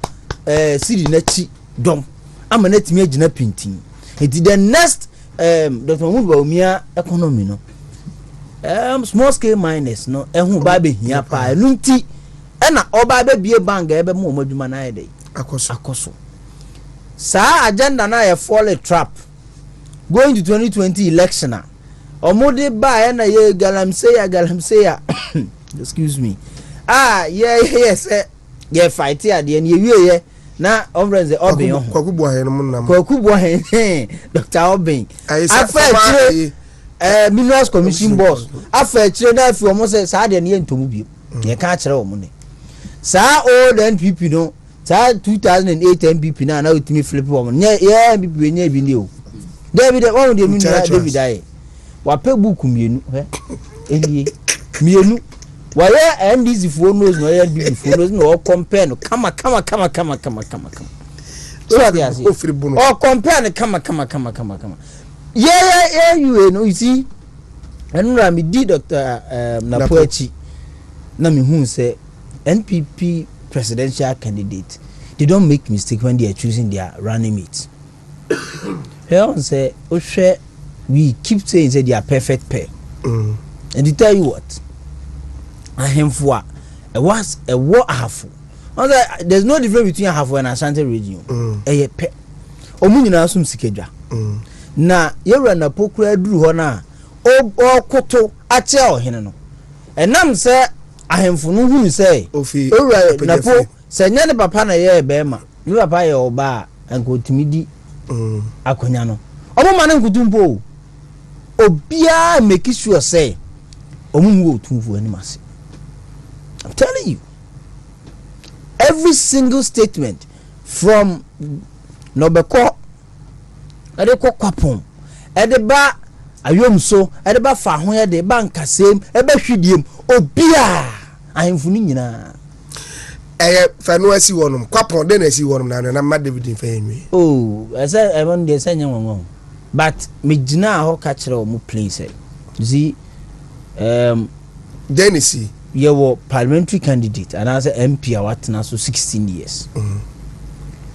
see na chi dom. Ama na timi agina pintin. It the next Dr. Mahmoud Bawumia economy no. Small scale miners no ehun ba be hia pa enunti e na oba be bie bank ebe mo madwuma na dey. Akoso. Sa agenda na ye fall a trap. Going to 2020 election na omode ba na ye galamsey excuse me yes ye fight ya de na ye wie na omrenze obin ho kwakubu ahen no nam kwakubu ahen Dr. Obin afa minerals commission boss afa chire na afi omo say sa de na ye ntomu bi ye ka chire omo ne sa old NPP no sa 2008 NPP na utimi flip omo ye NPP we nya bi ni o David one de mi David aye wa pe book mienu enie mienu wa ye NDC for knows no ye NDC for knows no compare no kama so they are o compare no kama yeah you know you see enura mi di Dr. Napoechi na mi hu say NPP presidential candidate they don't make mistake when they are choosing their running mates. Here say we keep saying say they are perfect pair. And to tell you what, ahemfo a was a what half. There's no difference between half and Ashanti region. A pair. Omunyina sum sikeja. Na yewra na pokura duru ho na o koto ache ohene no. Enam say ahemfo no hunu say ewra na po say nya ne papa na ye be ma. Ni papa ye oba anko timidi akonya no omo mane nkutumpo obia make sure say omo wo tumfo animase. I'm telling you, every single statement from Nobeko edeko kwapon edeba ayomso edeba fa ho ede ba nkasem ebe hwidiem obia ahemfu ni nyina fanu asi wonum kwapon de na asi wonum na ma David Fenwe asa even dey say nyanwon but me gina ho ka kire o mu place see Denisi your parliamentary candidate and as MP awatena so 16 years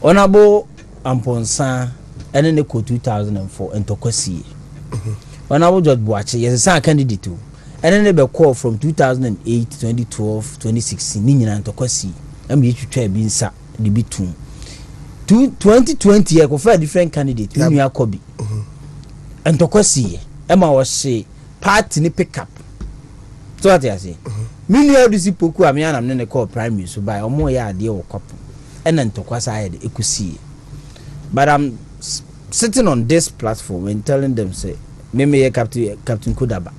honorable Amponsa and ne ko 2004 entokwasi honorable George Buachi yes a candidate and ne be call from 2008 2012 2016 ni nyina entokwasi am ye twitwa bi nsa de bitum 2020 ye ko fa different candidate ni akobi entokwasi e ma wo se party ni pick up so what you say mini adisi poku am yana ne call primary so by omo ya ade wo kwapo ena ntokwasa ya de ekusi but I'm sitting on this platform and telling them say me Captain Kudaba.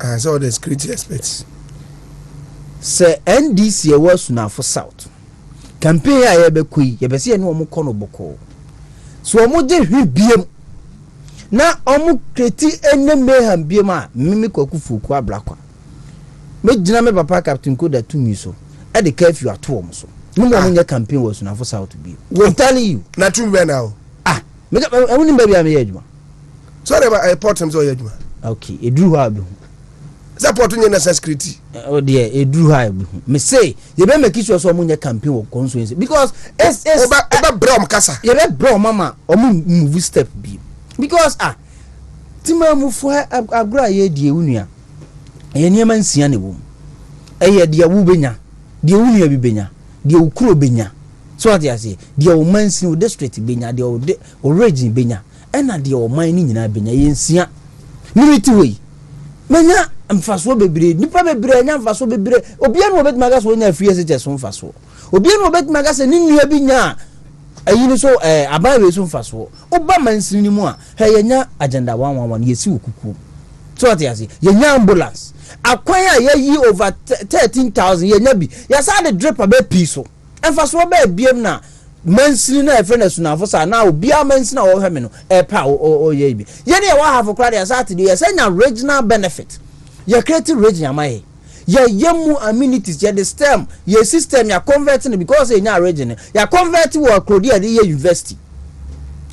And so the security experts. Say NDC was now for South. Campaign I be kui ye be see any omo kono boko. So omo de hwi biem. Na omo kreti ene mayhem biem a mimi kwaku fuku ablakwa. Me gina me papa Captain Koda tumi so. E de curfew ato omo so. No mo nya campaign was now for South be. We telling you. Na tumi be now. Ah, me woni baby am ye adwuma. Sorry about report him so ye adwuma. Okay, eduru ha be. Support you necessary security. Oh dear, eduru ha be. Me say you be make sure so omo campaign wo constituency because it's oba brom kasa. You be brom mama omo move step be. Because tima mu fo agura ye die unua. Ye niam nsia ne wo. Eye de wo benya, de unua bi benya, de ukuro benya. So what you say? De o mansi o district benya, de o region benya. Ena de o man ni nyina benya ye nsia. Nimiti we. Menya mfaso bebre, nipa bebre nya mfaso bebre. Obia no betima ga so nya afie se so mfaso. Obia no betima ga se ni nua bi nya ayini so aban we so mfaso. Oba mansi ni mu a he nya agenda 111 yesi okuku. So what you say? Ye nya ambulance. Akwan a ye yi over 13,000 ye nya bi. Ya sa de drip abe piso. Mfaso be biem na mansini na efrena sunafo sa na obia mansina wo hweme no pa o ye bi ye ne wa have crowd ya Saturday ye say na regional benefit ye create region amaye ye yemu amenities ye the stem ye system ya converting because ye nya region ya convert wo akrodi ade ye university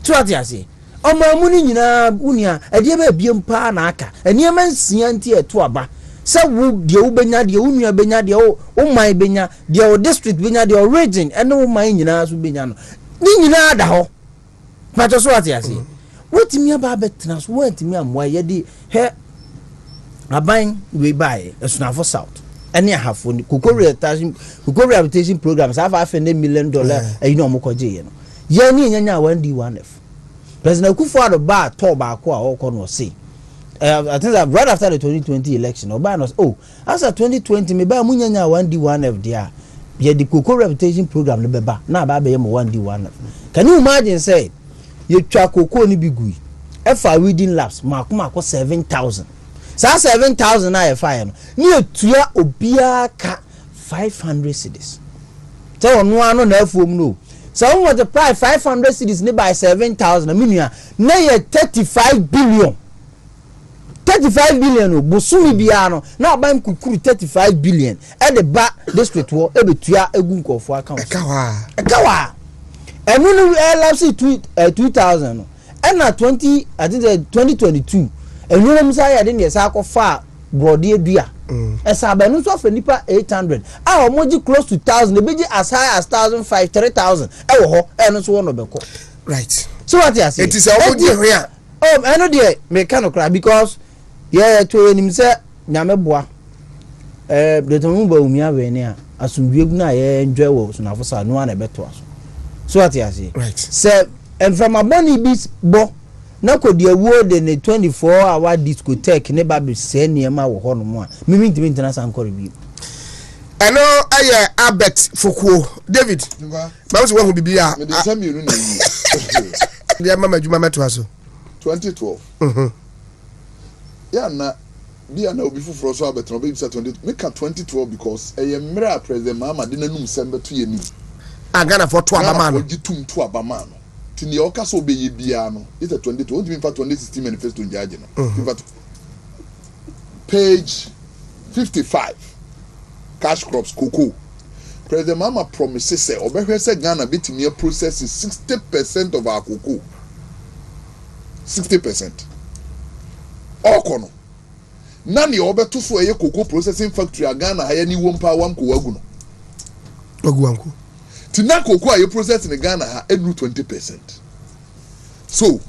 so what you say omo amuni nyina unia ade ba biem pa na aka ene mansia nti eto aba se wo de wo benya de wo nua benya de wo man benya de wo district benya de wo region ene wo man nyina so benya no ni nyina da ho pato so ati ase wotimi aba betena so wotimi amwa ye de he aban we buy esunafo south ene ahafo ni kokoro rehabilitation programs have $500 million ayi no mo koje ye no ye ni nyanya 1D1F president Akufo-Addo ba to ba ko a o ko no say I think that right after the 2020 election, after 2020, me ba munyanya 1D1F dia. Ye the Cocoa Reputation Program le beba. Na ba be ye mo 1D1F. Can you imagine say you twa cocoa ni bigui. Efa reading labs makoma 7,000. Sa 7,000 na e fa no. Ni etua obia ka 500 cedis. So ono ano na afuom no. So we multiply 500 cedis ni by 7,000 minua na ye 35 billion. 35 billion bosumi bia no na aban kukuru 35 billion e de ba district wo e betua egu nkofo account ekawa enu no LFC 2000 no e na 20 I think 2022 enu no msa ya de ne sa akofa brode adua e sa ba no so fa nipa 800 a omoji close to 1000 e beji as high as 1,500 3,000 e wo ho enu so no beko right so what you say it is omoji hia I know there me cannot cry because yeah to enim se nyame boa de tomu ba umia we ne a asumdwe na ye enjoy wo so na fosa no na beto aso so what you say right se from aboni bis bo na kodi awuo de ne 24-hour discotheque ne ba be se niema wo ho no mo a mimi ntimi international nkore bi eno aye Albert Fokuo David ba so wo hu bibia me de sami ru na yi dia mama juma meto aso 2012 yeah na bia na obi fufuro so abetro be bisa 20 make 2012 because mra president Mahama de nanum sembe to ye ni Ghana for to abama no gitum to abama no tini o kaso be ye bia no it's a 22 won't be in fact 2016 manifesto njaje no in fact page 55 cash crops cocoa president Mahama promises say obehwe say Ghana betimi process 60% of our cocoa 60%. Okono. Nani obeto so eye cocoa processing factory a Ghana ha ni wompa wamko wagu no. Wagu wanko. Tina cocoa aye process in Ghana ha edru 20%. So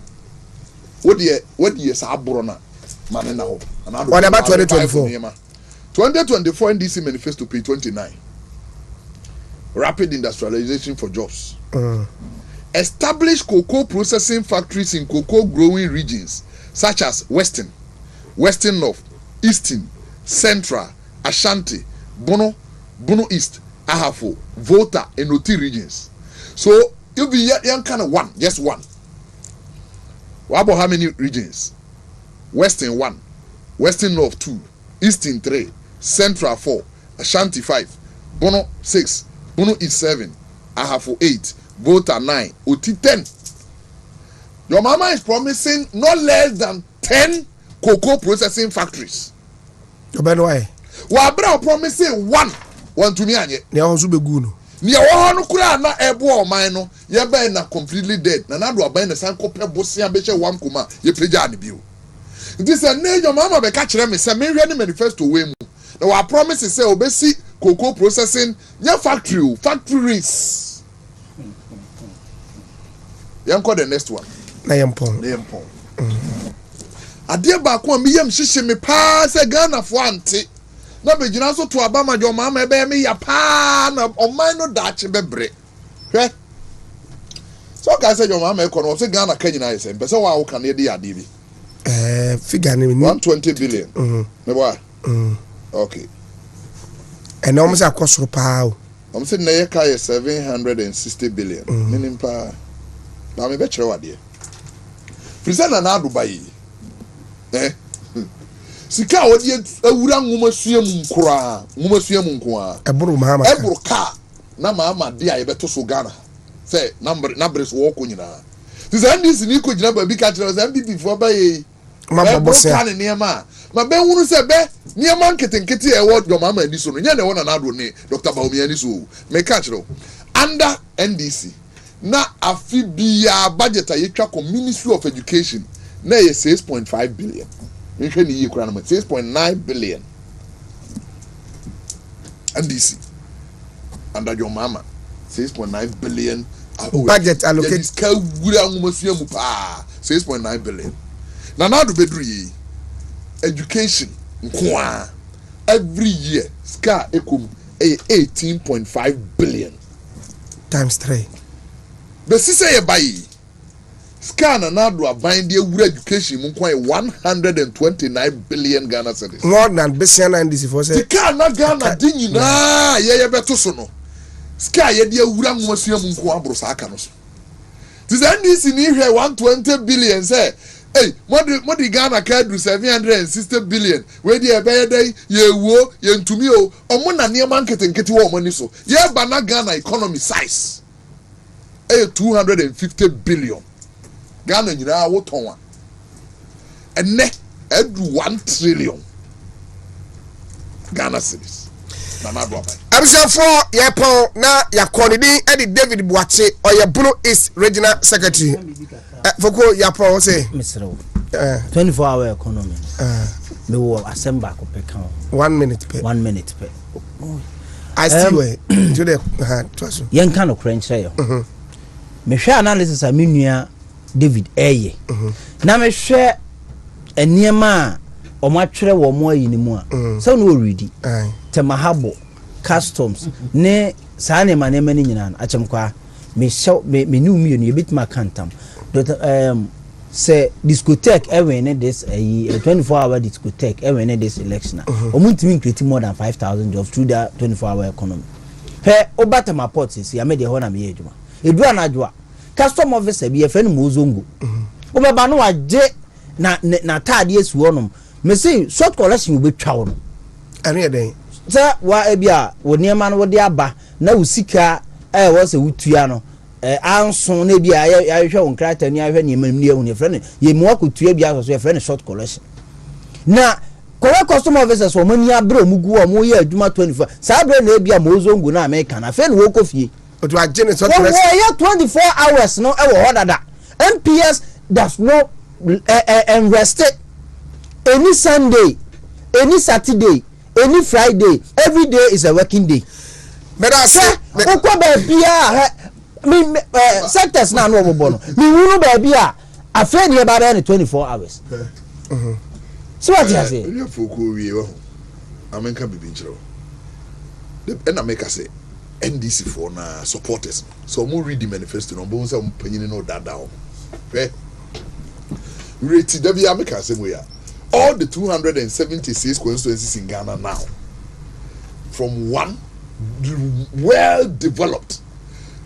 what the sa abro na mane na ho. What about 2024? 2024 NDC manifesto page 29. Rapid industrialization for jobs. Establish cocoa processing factories in cocoa growing regions such as Western North, Eastern, Central, Ashanti, Bono East, Ahafo, Volta, and Oti regions. So you'll be young kind of one, just one. What about how many regions? Western 1, Western North 2, Eastern 3, Central 4, Ashanti 5, Bono 6, Bono East 7, Ahafo 8, Volta 9, Oti 10. Your mama is promising not less than 10 cocoa processing factories. Your ben why? Wabra promising one to me anye. Ni also be good. Ni awo no kura na ebo o man no ye be na completely dead. Na do aban na san ko pe bosia be che wam kuma ye preja ne bio. This a na your mama be ka kire me say me hwe ni manifesto we mu. Na wa promise say obesi cocoa processing nya factories. Yanko the next one. Na yempon. Ade ba ko mi yam hihye me pa se Ghana fo ante na be gina so to aba ma jo mama e be me ya pa na oman no dache bebre hwe so ka se jo mama e ko no se Ghana ka nyina yese be se wa wo ka na de ade bi figure ni 120 billion me boy okay and almost akosoro pa o am se na ye ka 760 billion menim pa na me be kire wade Frisana na Dubai sika odi awura ngoma suam nkura eburu mahama ka na mahama de a yebeto so Ghana say number so wo ko nyina ti say ndisi ni ko gyina ba bi ka kire say NPP fo ba ye mama bosse ka ne niema ma be hunu say be niema nketenkete e wo do mama ani so no nya ne wona na ado ne Dr. Baomi ani so me ka kire under NDC na afi bia budget ayetwa ko Ministry of Education na ye 6.5 billion. Me hwe ni yi kura na 6.9 billion. NDC under your mama 6.9 billion budget allocated ka wura ngomasuya mu pa 6.9 billion. Na do bedru yi education nkoa every year ska ekom 18.5 billion times 3. Be sise ye bayi scan na do aban de awura education mu kwan 129 billion Ghana cedis. More than Bessian and this for say. Scan na Ghana di nyina ye beto so no. Scan ye de awura nwasua mu kwan abro sa aka no so. This NDC ni hwe 120 billion say hey modi Ghana ka do 760 billion we dey be dey ye wo ye ntumi o omo na niam nketenkete wo omo ni so ye ba na Ghana economy size 250 billion Ghana nyina wo ton a enne edu 1 trillion Ghana cedis na do abai abisafo ye pon na yakoni din Eddie David Boache Oyebunu is regional secretary foko ya pon say Mr. 24-hour economy me wo assemble ko pe kan 1 minute per 1 minute per I still way to the trust yen kan okra nkyere yo me hwe analysis a menua David eye na me hwe eniema omo atwere wo mo ayi ni mu a so no ready temahabo customs ne sane manema ni nyina achem kwa me show me new me no bit ma kantam say discotheque even this 24-hour discotheque even this election omuntimi create more than 5,000 jobs through that 24-hour economy he obata my port see am dey ho na me eduma edu anadwa custom officer bi efe no mozongo obeba no agye na tade esu honom me say short collection we betwa wo no anu ye den sa wa ebia wo niema no wo de aba na usika wo se wutua no anson na bia ya hwe won krata ni ahwe niema ni ehun efre ye mo akotua bia so efre ne short collection na correct customer officers wo mani abra omugu wo mo ye adwuma 24 sa abra na bia mozongo na America na fe no wo kofie otu agene short collection wo 24 hours no e wo hodada MPS does not rest any Sunday any Saturday any Friday every day is a working day but I say okwa bia sectors na no obobo no mi wunu ba bia afa ni ba na 24 hours so what you say you for ko wie wo amenka bibi nchiro na make say NDC for na supporters so mo read the manifesto no bo say panyin no dada o rate da bia make say we all the 276 constituencies in Ghana now from one well developed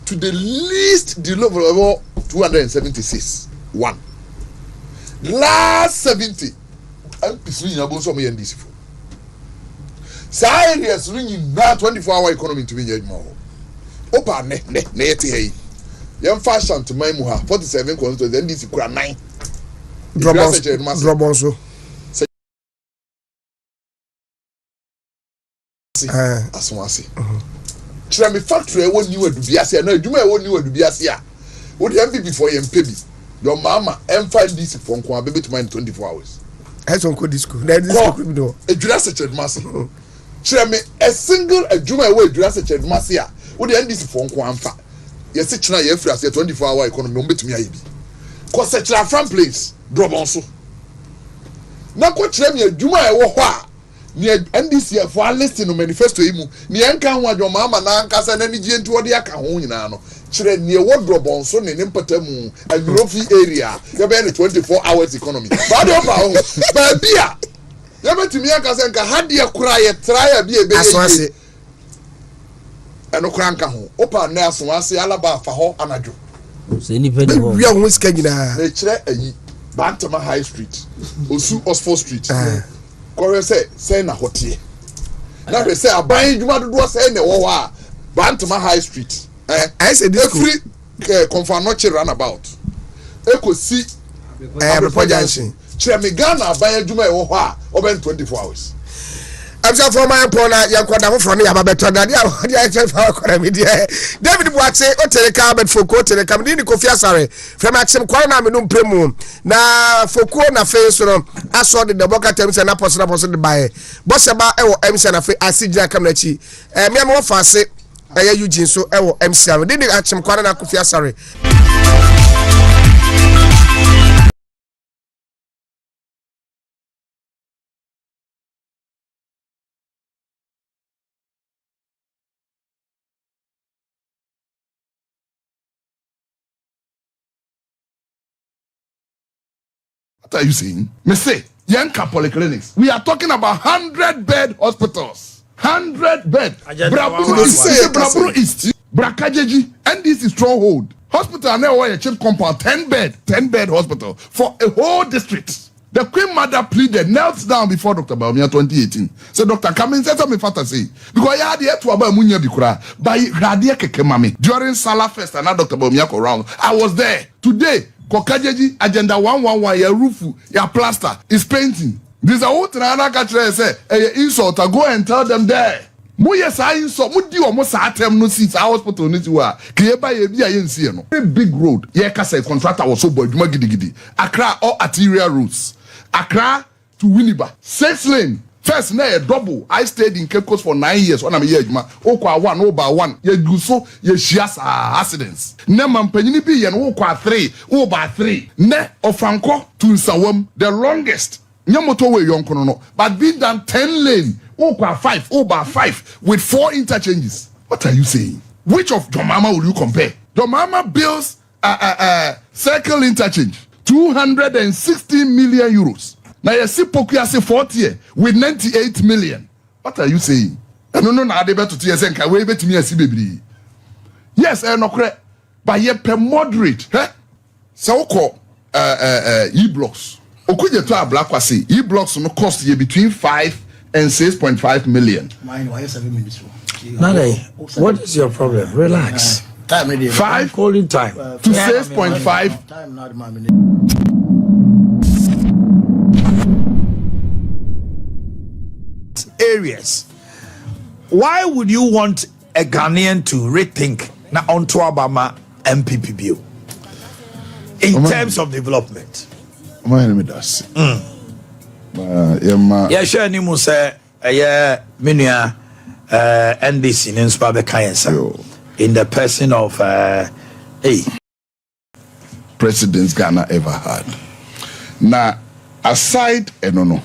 to the least developed 276 one last 70 MPs nyina bo so mo NDC fo saa areas na 24-hour economy to be adwuma ho opa ne yete yi yam fashion to my mu ha 47 constituencies NDC kura 9 drop so asomase try me factory won new adubiase na adwuma won new adubiase a wo the MPP for yam pebi your mama emfa NDC for nko abebe to mind 24 hours Heson ko disco na disco ko do adwura seched mase try me a single adwuma we adwura seched mase a wo the NDC for nko amfa yes china ye free as 24-hour economy o betumi aye bi ko seched from place drop on so na ko try me adwuma e wo ho a ni NDC for listing no manifesto imu ni enka ho adwo mama na nkasa na ni gie nti wode aka ho nyina no kire ni wardrobe on so ne mpatamu a Europe area ya be 24 hours economy ba de ofa ho ba bia ya betimi aka se nka hade kura ye try bia be aswase eno kura nka ho opa na aswase alaba fa ho anadwo se ni pe ho wi ho sika nyina e kire ayi Bantama High Street Osu Oxford Street kore say na hotie na be say aban djuma dodo say na wo a Bantama High Street I said this free Confanoche runabout ekosi Before Junction kire me Ghana aban djuma e wo ho a oben 24 hours I'm so for my pona yankwada for no yaba beto na dia for kwara media David Boatse o teleka bet foko teleka me ni Kofi Asare from Axem kwara na me no mpremu na foko na fe so no aso de boka tem se na poso de bae bosse ba e wo MC na fe asijia kamera chi me mo fa ase eya Eugene so e wo MC aro de Axem kwara na Kofi Asare What are you saying? Me say, Yanka polyclinics. We are talking about 100-bed hospitals. 100-bed. Brabro East, Brakajeji, and this is Stronghold. Hospital now where a chief compound 10-bed hospital for a whole district. The Queen Mother pleaded, knelt down before Dr. Baumia 2018. So Dr. Kamin said something fast to say. Because I had to about Munya Bikura by Radia Kekemami during Salah Fest and Dr. Baumia around. I was there. Today, Kokajeji agenda 111 ya rufu ya plaster is painting. This a what na catch say insult go and tell them there. Mo yes I insult mo di omo sa atem no see hospital no ti wa ke ba ye bia ye nsie no. Very big road. Ye ka say contractor was so boy duma gidigidi. Accra all arterial routes. Accra to Winneba 6 lane. First na a double. I stayed in Cape Coast for 9 years. When I'm here, okwa 1 over 1. Ye guso ye shias accidents. Ne mampanyini bi ye no okwa 3 over 3. Ne Ofranko to Nsawam the longest. Nyamoto we yonko no. But being done 10 lane okwa 5 over 5 with 4 interchanges. What are you saying? Which of Domama will you compare? Domama builds circle interchange 260 million euros. Now you see Pokuya say 40 with 98 million. What are you saying? No, na de beto to say we betimi asi bebre. Yes, no correct. But ye per moderate, so call e-blocks. Okuje to ablakwase e-blocks no cost ye between 5 and 6.5 million. Mine why 7 minutes. Nade, what is your problem? Relax. 5 calling time to 6.5 time not my areas. Why would you want a Ghanaian to rethink na onto Obama MPP bill in terms of development? My name is Yeah, sure. Ni mo say menua NDC in Spabe Kayensa in the person of presidents Ghana ever had. Now, aside no.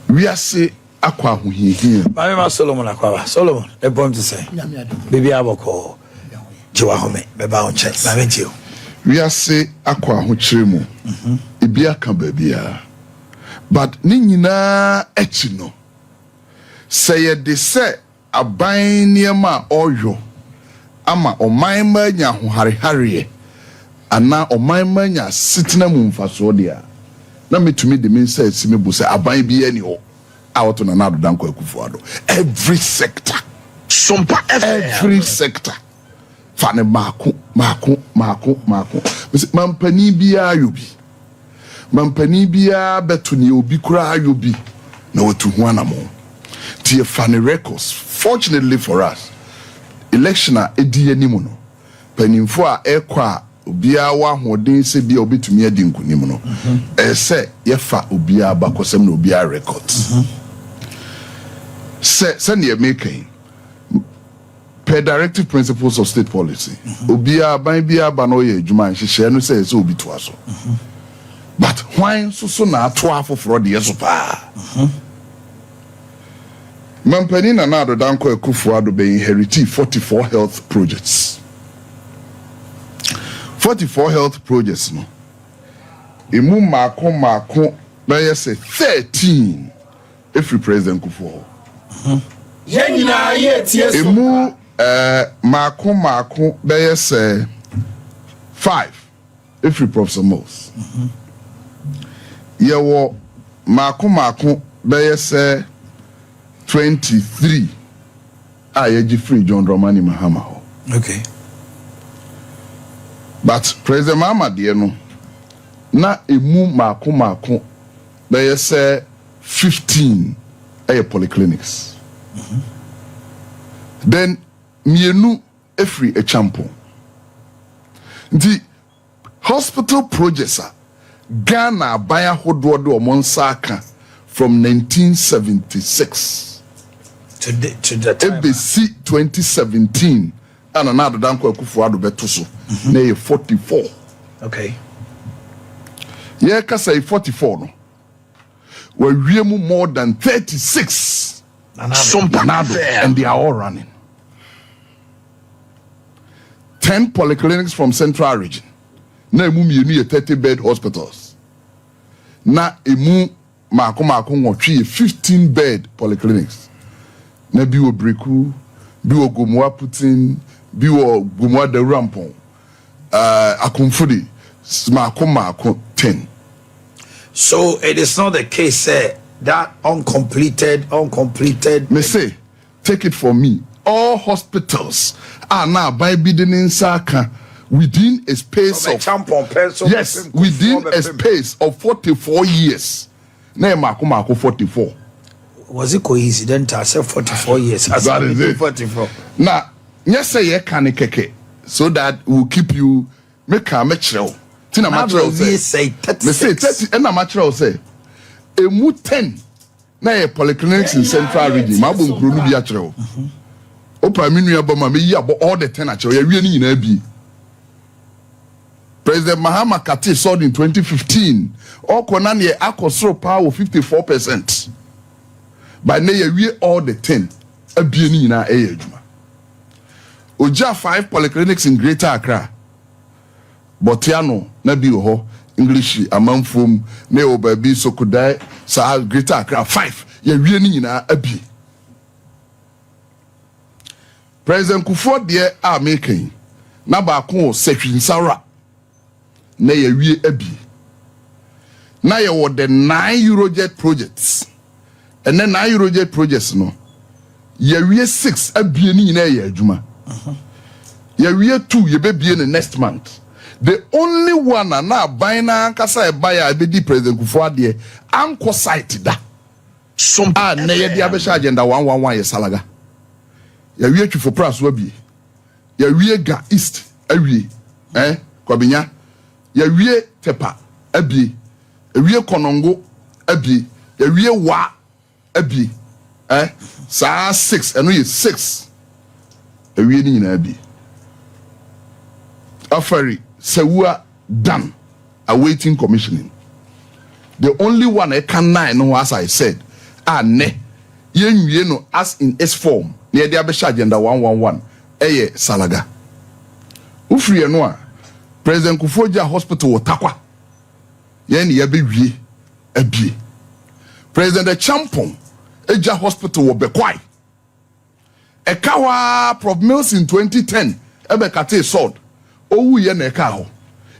We are say akwa hu hihi. Mama Solomon akwa. Solomon, e bomb to say. Baby aboko. Jiwa home beba on check. Na mentio. We are say akwa hu chiremu. Ebi aka babia. But ni nyina echi no. Say de say aban niema oyo. Ama oman ma nya ho hare ana omanmanya sitina mu mfaso dia na metumi de me say sime bu say aban bi ani ho out na na do danko Akufo-Addo every sector every sector fane mako mampani bia yobi mampani bia betuni obi kura yobi na watu ho anamo tie fane records fortunately for us election a edi animu no panimfo a ekwa obia wa hoden se bia obetumi adi nkunim no se yefa obia bakosem na obia records se ne making per directive principles of state policy obia ban bia ba no ye adwuma nhihye no se obi to aso but why so na ato afoforo de yeso pa Mampani na Nado Danko Akufo-Addo be inheriti 44 health projects. 44 health projects no. Emu mako be say 13 every president Akufo. Emu mako be say 5 every Professor Mos. Yewo mako be say 23 ayeji free John Dramani Mahama. Okay. But President Mahama de no na emu mako be say 15 polyclinics. Then mienu every a champion. The hospital projects Ghana baya hododo omonsaka from 1976 to the time ABC 2017 and another Danko Akufo-Addo beto so na 44. Okay. Yeah, kasa 44 no. We wiemu more than 36 Nanado, and they are all running. 10 polyclinics from Central Region. Na emu mienu 30-bed hospitals. Na emu mako ngotwi 15-bed polyclinics. Na biwo Breku, biwo Gomoa Putin, biwo Gomoa de Rampon. Akumfudi mako 10. So it is not the case that uncompleted. Me say, take it from me. All hospitals are now by bidding in Saka within a space of within a space of 44 years. Na mako 44. Was it coincidental? I said 44 years. That is it. 44. Now, yes, say ye can keke so that we'll keep you make a metro. Tina metro say 36. Me say 30 and a metro say emu 10 na ye polyclinics in Central Region. Mabum kronu bi achro. Opa minu aboma me yi abo all the 10 achro. Ye wie ni nyina bi. President Mahama Kati sold in 2015. All Konan ye akosro power 54%. By na ye wie all the 10. Abie ni nyina adwuma. Oja 5 polyclinics in Greater Accra. Botiano na bi ho English amanfom na obabi Sokudai sa Greater Accra 5. Ye wie ni nyina abi. President Akufo de a making na ba ko Setwinsara na ye wie abi. Na ye wo the 9 Eurojet projects. And then 9 Eurojet projects no. Ye wie 6 abi ni nyina ye adwuma. Ye wie 2 ye be bie next month. The only one na bina kasa ebaya abedi President Akufo-Addo anko site da. Some na ye dia be agenda 111 ye salaga. Ya wie twi for pras wa bi. Ya wie ga east awie. Kwabinya. Ya wie tepa abi. Ya wie konongo abi. Ya wie wa abi. Sa 6 eno ye 6. Ya wie ni nyina abi. Afari Sewua done awaiting commissioning. The only one I can know, as I said, ne yen no as in S form near the Abesha agenda 111 Salaga. Ufri no President Kufuor Hospital Takwa. Yen yabe wie abi. President Champon Eja Hospital Bekwai. Ekawa Prof Mills in 2010 Ebekate sold. Owu ye na eka ho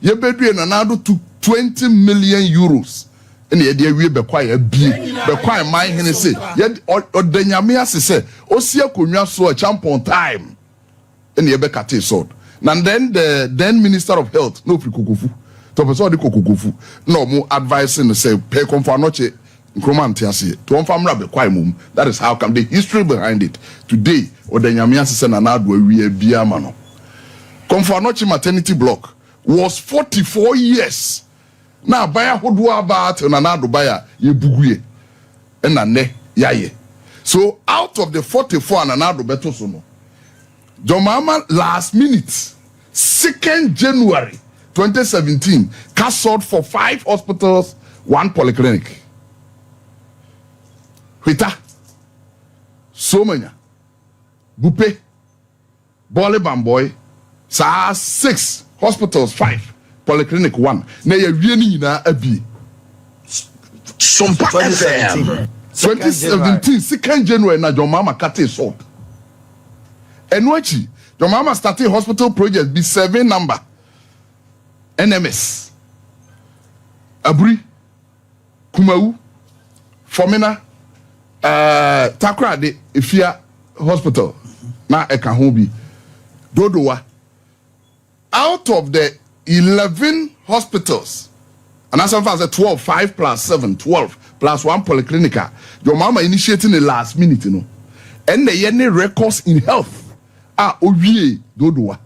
ye bedue na nado to 20 million euros ene ye de awie bekwa ya bie bekwa man hene se ye odanyame ase se osi akonwa so a champion time ene ye bekate sword. And then the then Minister of Health no frikokofu to person de kokokofu no mo advising say pay comfort noche nkromante ase to onfamra bekwa mum. That is how come the history behind it. Today odanyame ase se na nado awie bia ma no comfort noche maternity block was 44 years. Now baya hodo about na nado baya ye buguye na ne yaye. So out of the 44 na nado beto so no Jomama last minute 2nd January 2017 castled for 5 hospitals, 1 polyclinic. Hwita Somanya Bupe Bole Bamboy sa 6 hospitals, 5 polyclinic, 1 na ye wie ni nyina abi Sompa FM 2017 2nd January na Jomama kate so Enwachi, your mama started hospital project B7 number NMS Aburi Kumau Fomina Takra de Ifia Hospital na Ekahobi Dodowa. Out of the 11 hospitals, and as far as 12, 5 plus 7, 12 plus 1 polyclinica, your mama initiating the last minute, you know, and the any records in health. Owie Dodowa,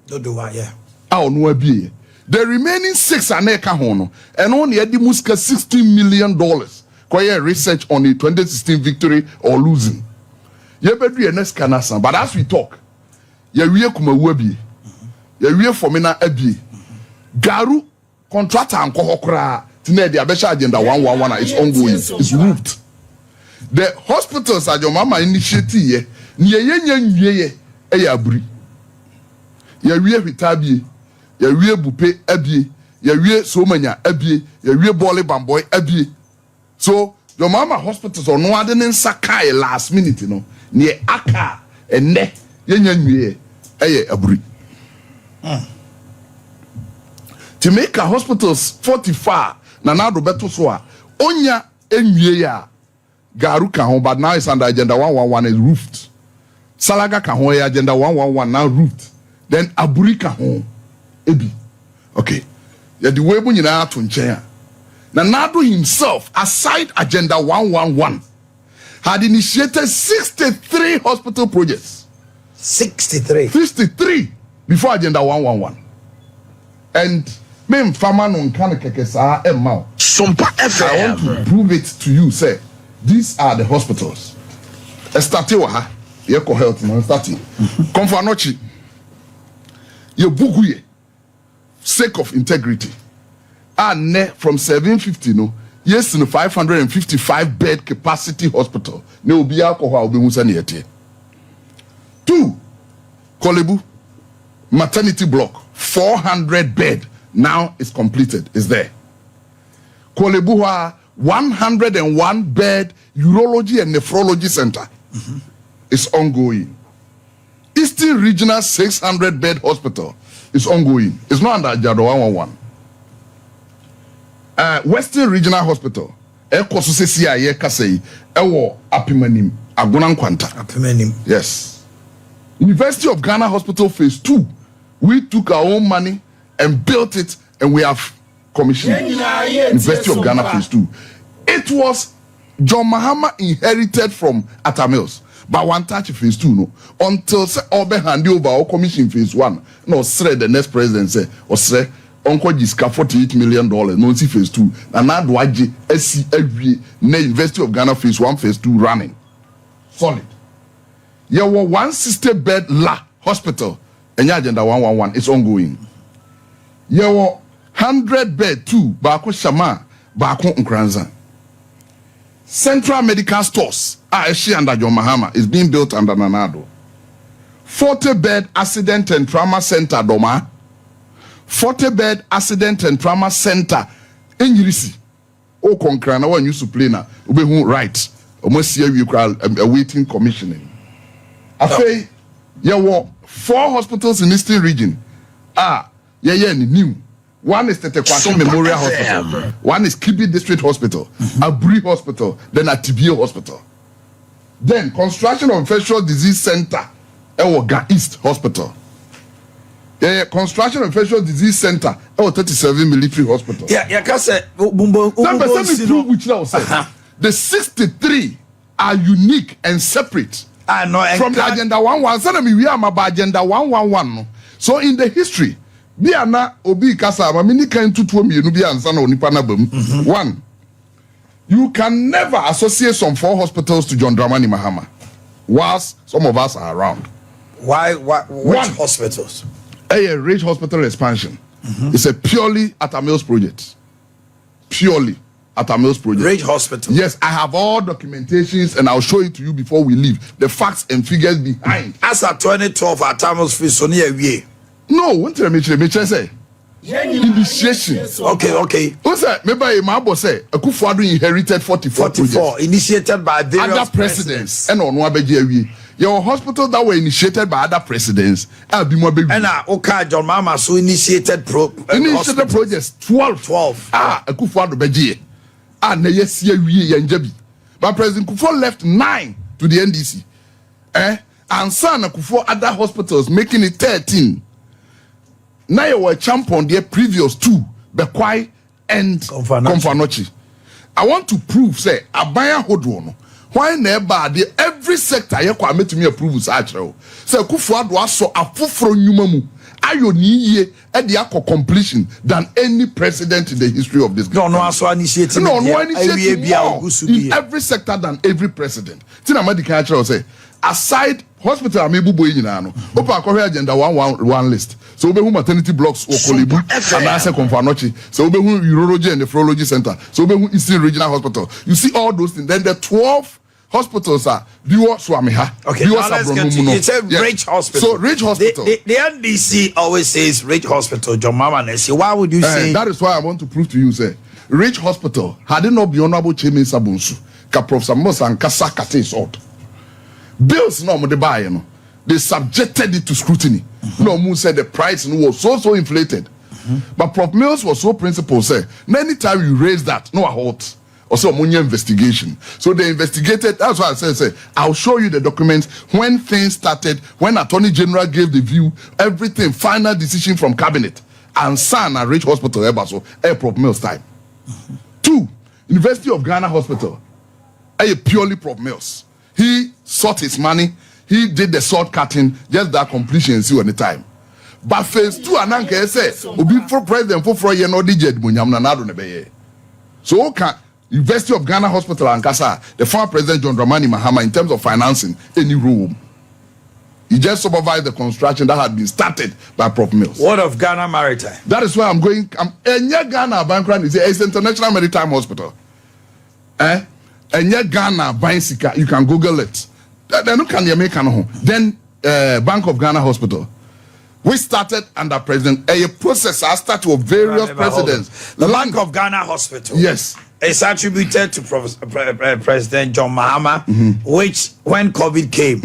yeah. No abie. The remaining 6 are neka hono, and only edi muska $16 million. Koye research on the 2016 victory or losing. Ye bedri enes kanasa, but as we talk, ye wie Kumawu abie, ye wie Fomina abie, Garu contractor anko hokra. Tine the abesha agenda 111 is ongoing, is roofed. The hospitals are your mama initiative ye. Eya aburi ya wie hwitabie ya wie bupe abie ya wie somanya abie ya wie bole bamboy abie. So your mama hospitals on no ade nsa kai last minute no ne aka enne yenya nwie eye aburi to make a hospitals 44 na nado beto so a onya enwie ya Garu ka ho, but now it's under agenda 111 is roofed. Salaga ka ho agenda 111 now roofed. Then Aburi ka ho ebi. Okay. Ya the way bu nyina ato nchen. Na Nado himself, aside agenda 111, had initiated 63 hospital projects. 63 before agenda 111. And me farmer no nkan keke saa emma. Sompa FM. I want to prove it to you, say. These are the hospitals. Estati wa ha, yeko health no estati. Komfa nochi. Ye buguye. Sake of integrity. Ne from 750 no, yes no 555 bed capacity hospital. Ne obi alcohol obi musa ne yete. 2 Kolebu maternity block 400 bed now is completed, is there. Kolebu 101 bed urology and nephrology center is ongoing. Eastern Regional 600 bed hospital is ongoing. It's not under Agenda 111. Western Regional Hospital, Ekososesi Kasei, Ewo Apimanim, Agunan Kwanta. Apimanim. Yes. University of Ghana Hospital Phase 2. We took our own money and built it, and we have commissioned University of Ghana Phase 2. It was John Mahama inherited from Atamils, but one touch Phase 2 no. Until Obe hand over our commission Phase 1. No, sir, the next president say, or sir, Uncle Jiska $48 million, no see Phase 2. And now do I see every University of Ghana Phase 1, Phase 2 running. Solid. There were 160 bed La hospital, and your agenda 111 is ongoing. There were 100 bed 2, Bako Shama, Bako Nkranza. Central medical stores are under John Mahama is being built under Nanado. 40 bed accident and trauma center Doma. 40 bed accident and trauma center in Yirisi. O Konkrana one used to play now. Ube who right. Almost here we call awaiting commissioning. Afei, there were 4 hospitals in Eastern region. New. One is Tetekwashe Memorial Hospital. One is Kibi District Hospital. Aburi Hospital. Then Atibio Hospital. Then construction of Infectious Disease Center. Ewoga East Hospital. Construction of Infectious Disease Center. 37 Military Hospital. The 63 are unique and separate. From the agenda 111. We are about agenda 111. So in the history, obi kasa mini kan tutu mienu bi ansa na onipa na bam. One, you can never associate some 4 hospitals to John Dramani Mahama, whilst some of us are around. Why which hospitals? RAZ Hospital expansion. It's a purely Atamils project. Purely Atamils project. RAZ Hospital. Yes, I have all documentations and I'll show it to you before we leave. The facts and figures behind. As at 2012, Atamils fee so near we. No, what did I say? Initiation. Okay. What's that? Maybe my boss say Akufo-Addo inherited 44 initiated by various other presidents. And on one your hospital that were initiated by other presidents. And John Mama so initiated projects 12. Akufo-Addo beji. Na yes ye but President Kufuor left 9 to the NDC. And son Akufo other hospitals making it 13. Now you were champion the previous 2, Bekwai and Komfanochi. I want to prove, say, Abaya Hodwono. Why never every sector you can make me approve actually. So Kufuor so a fufro nyumamu. Ayo ni at the akko completion than any president in the history of this country. No initiative in every sector than every president. Tina medical actually say aside hospital amebu boy nyina no. Opa akọ agenda 111 list. So we have maternity blocks or Kolibu and answer Komfanochi. So we have urology and nephrology center. So we have Eastern Regional Hospital. You see all those things. Then the 12 hospitals are Biwa Swamiha. Okay, now let's get to it's a RAZ Hospital. So RAZ Hospital. The NDC always says RAZ Hospital. John Mama Nesi. Why would you say? That is why I want to prove to you, say RAZ Hospital had it not been honorable Chairman Sabunsu, ka Professor Mosa and Kasa Kate sort. Bills no more the buy, you know. They subjected it to scrutiny. No, Moon said the price was so inflated. But Prof. Mills was so principled, say, anytime you raise that, no halt. Also, ammonia investigation. So they investigated. That's why I said, I'll show you the documents when things started, when Attorney General gave the view, everything, final decision from cabinet, and San and RAZ Hospital, so Prof. Mills time. 2, University of Ghana Hospital, purely Prof. Mills. He sought his money. He did the sword cutting, just that completion see on the time. But phase 2 ananka say obi for president for year no DJ Munyam na nado ne beye. So can University of Ghana Hospital and Kasa, the former president John Dramani Mahama in terms of financing any room. He just supervised the construction that had been started by Prof. Mills. What of Ghana Maritime? That is why I'm going. Ghana Bankran is it's International Maritime Hospital. And Ghana Binsika, you can Google it. Then Bank of Ghana Hospital. We started under President a process I started with various presidents. The Bank of Ghana Hospital. Yes. It's attributed to President John Mahama, which when COVID came,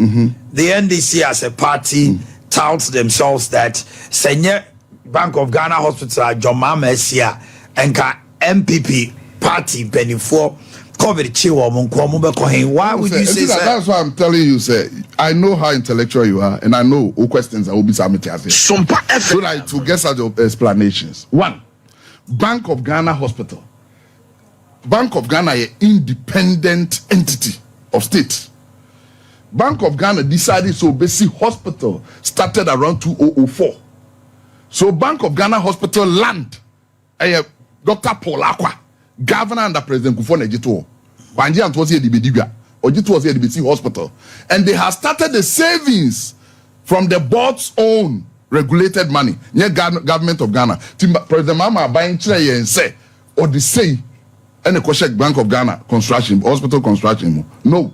the NDC as a party touts themselves that Senior Bank of Ghana Hospital John Mahama is here and MPP party benefit. Why would you say that? That's why I'm telling you, sir. I know how intellectual you are, and I know all questions I will be submitted. So that to get such explanations. 1, Bank of Ghana Hospital. Bank of Ghana is an independent entity of state. Bank of Ghana decided so basic hospital started around 2004. So Bank of Ghana Hospital land, Dr. Paul Akwa, governor under President Kufuor Nejito. Wanji was here the Bidigwa, Ojito was here the BC Hospital, and they have started the savings from the board's own regulated money. Near government of Ghana, President Mama buying chair and say, or the say, and the Koshek Bank of Ghana construction, hospital construction. No,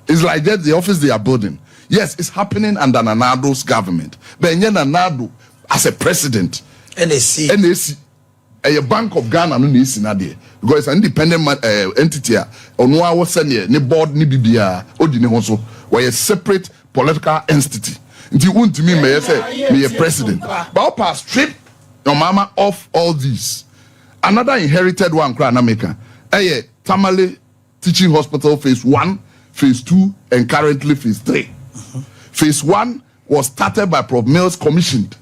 it's like that. The office they are building. Yes, it's happening under Nanado's government, but Nanado as a president, NAC. A Bank of Ghana no need sinade because it's an independent entity. Ono awo senior ni board ni bibia odi ne ho so. We a separate political entity. Nti untimi me say me a president. But pass strip your mama off all these. Another inherited one, Kranameka. Tamale Teaching Hospital phase 1, phase 2, and currently phase 3. Phase 1 was started by Prof. Mills, commissioned.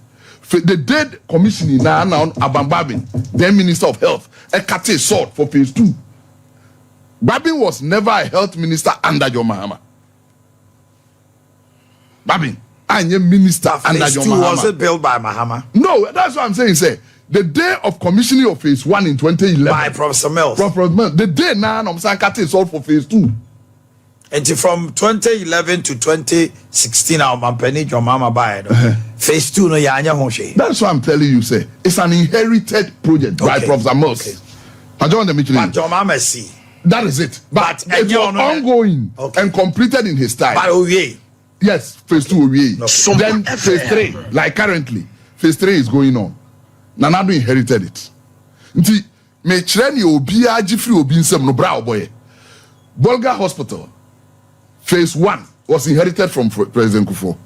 The dead commissioning now Abambabin, then Minister of Health, Ekate sought for phase 2. Babin was never a health minister under John Mahama. Babin, I'm a minister under John Mahama. Was it built by Mahama? No, that's what I'm saying. Say the day of commissioning of phase 1 in 2011 by Professor Mills. The day now I'm saying Ekate sought for phase 2. And from 2011 to 2016, our Mampeni John Mahama by phase 2 no yanya honshe. That's what I'm telling you. Say it's an inherited project by Professor Mills. Okay. But John Mahama see. That is it. But it was ongoing and completed in his time. But Oye. Yes, phase 2 Oye. Then phase 3, like currently, phase 3 is going on. Nanado inherited it. Nti me chreni obi agifri obi nsem no bra oboye. Bolga Hospital phase 1 was inherited from President Kufuor.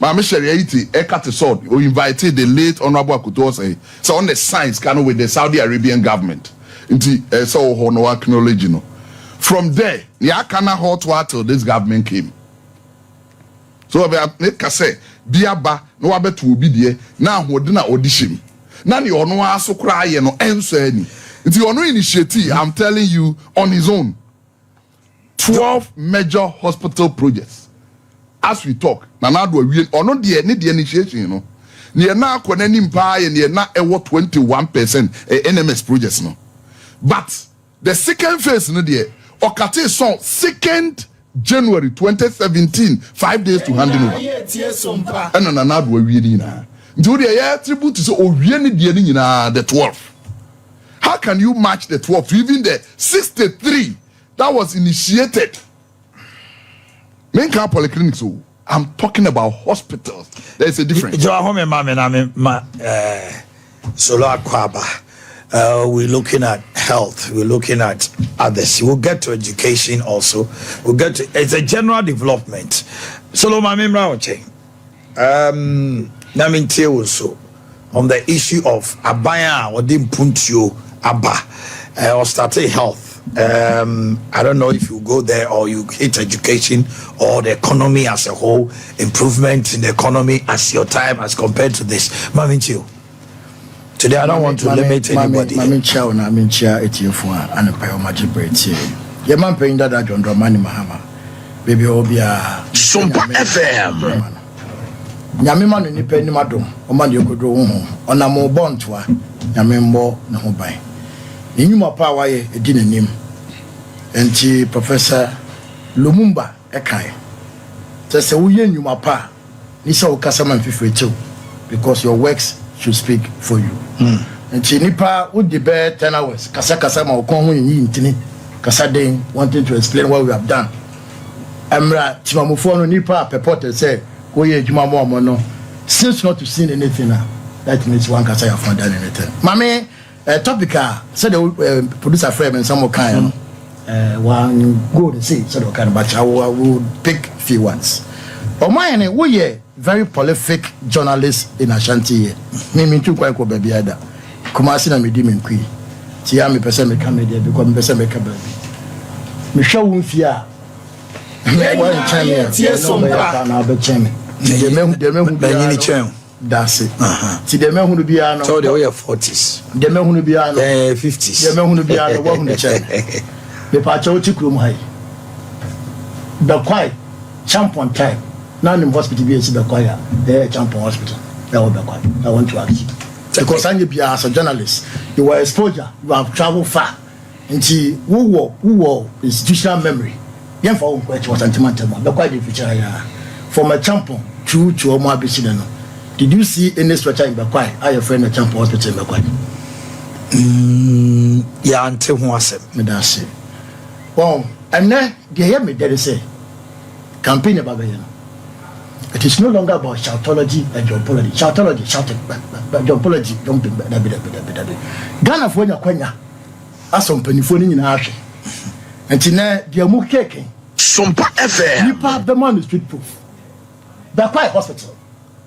Mama Shariati Ekate Sword who invited the late Honorable Akuto say so on the science can with the Saudi Arabian government. Nti so hono acknowledge no. From there, yakana hot water this government came. So make say biaba no wabetu obi die na hode na audition. Na ne ono aso kra ye no enso ani. Nti ono initiative I'm telling you on his own. 12 major hospital projects. As we talk, Nanado ono de ne de initiation no. Ne na akona nim pa ye ne na ewo 21% NMS projects no. But the second phase no there Okate son 2nd January 2017, 5 days to hand over. And Nanado we na. Nti de ya tribute so owie ne de ni nyina the 12th. How can you match the 12th even the 63 that was initiated? Main car polyclinics. So I'm talking about hospitals. There's a difference. We're looking at health. We're looking at others. We'll get to education also. We'll get to it's a general development. So also on the issue of abaya or dimpuntio aba or starting health. I don't know if you go there or you hit education or the economy as a whole, improvement in the economy as your time as compared to this. Maminchio. Today I don't want to limit anybody. Maminchio na minchia etiofua anapayo majibreti. Ye man paying that John Dramani Mahama. Baby Obia Sumpa FM. Nyame ma no nipa ni madom o ma de okodo ho ona mo bontwa nyame mbo na ho ban enyuma pa waye edi nanim enti Professor Lumumba ekai se wo ye nyuma pa ni se wo kasa man fifrechew because your works should speak for you enti nipa wo de be 10 hours kasa ma okon ho yin ntini kasa den wanted to explain what we have done amra timamofo no nipa purport say no since not to see anything that means one can say I've not done anything. Mami, topica said the producer frame and some kind one go to see so kind but I will pick few ones. Oh my we are very prolific journalists in Ashanti. Me too quite go baby ada. Kumasi na medimi nkui. Tia me person me come there because me person me come baby. Me show unfia. Me wa nchame. Tia somba na be chame. The men that's it. See the men who be no. So they were 40s. The men who be no 50s. The men who be no what who the check. The pacho chikrum high. The quiet champion time. Now in hospital be the quiet. The champion hospital. That will be quiet. I want to ask you. Because I be as a journalist, you were exposure, you have traveled far. Into who institutional memory. Yen for question was antimatter. The quiet the future from a champion true to Omar Bisidano. Did you see any stretcher in Bakwai? Are your friend a champion hospital in Bakwai? Yeah, until once. That's it. Well, and then they hear me there say campaign about it is no longer about shoutology and geopology. Shoutology, shouting, but geopology, jumping. Ghana for Quenya. As some pennyphone in Ash. And tonight, they are more caking. Sumpa FM. You have the man is street proof. The quiet hospital.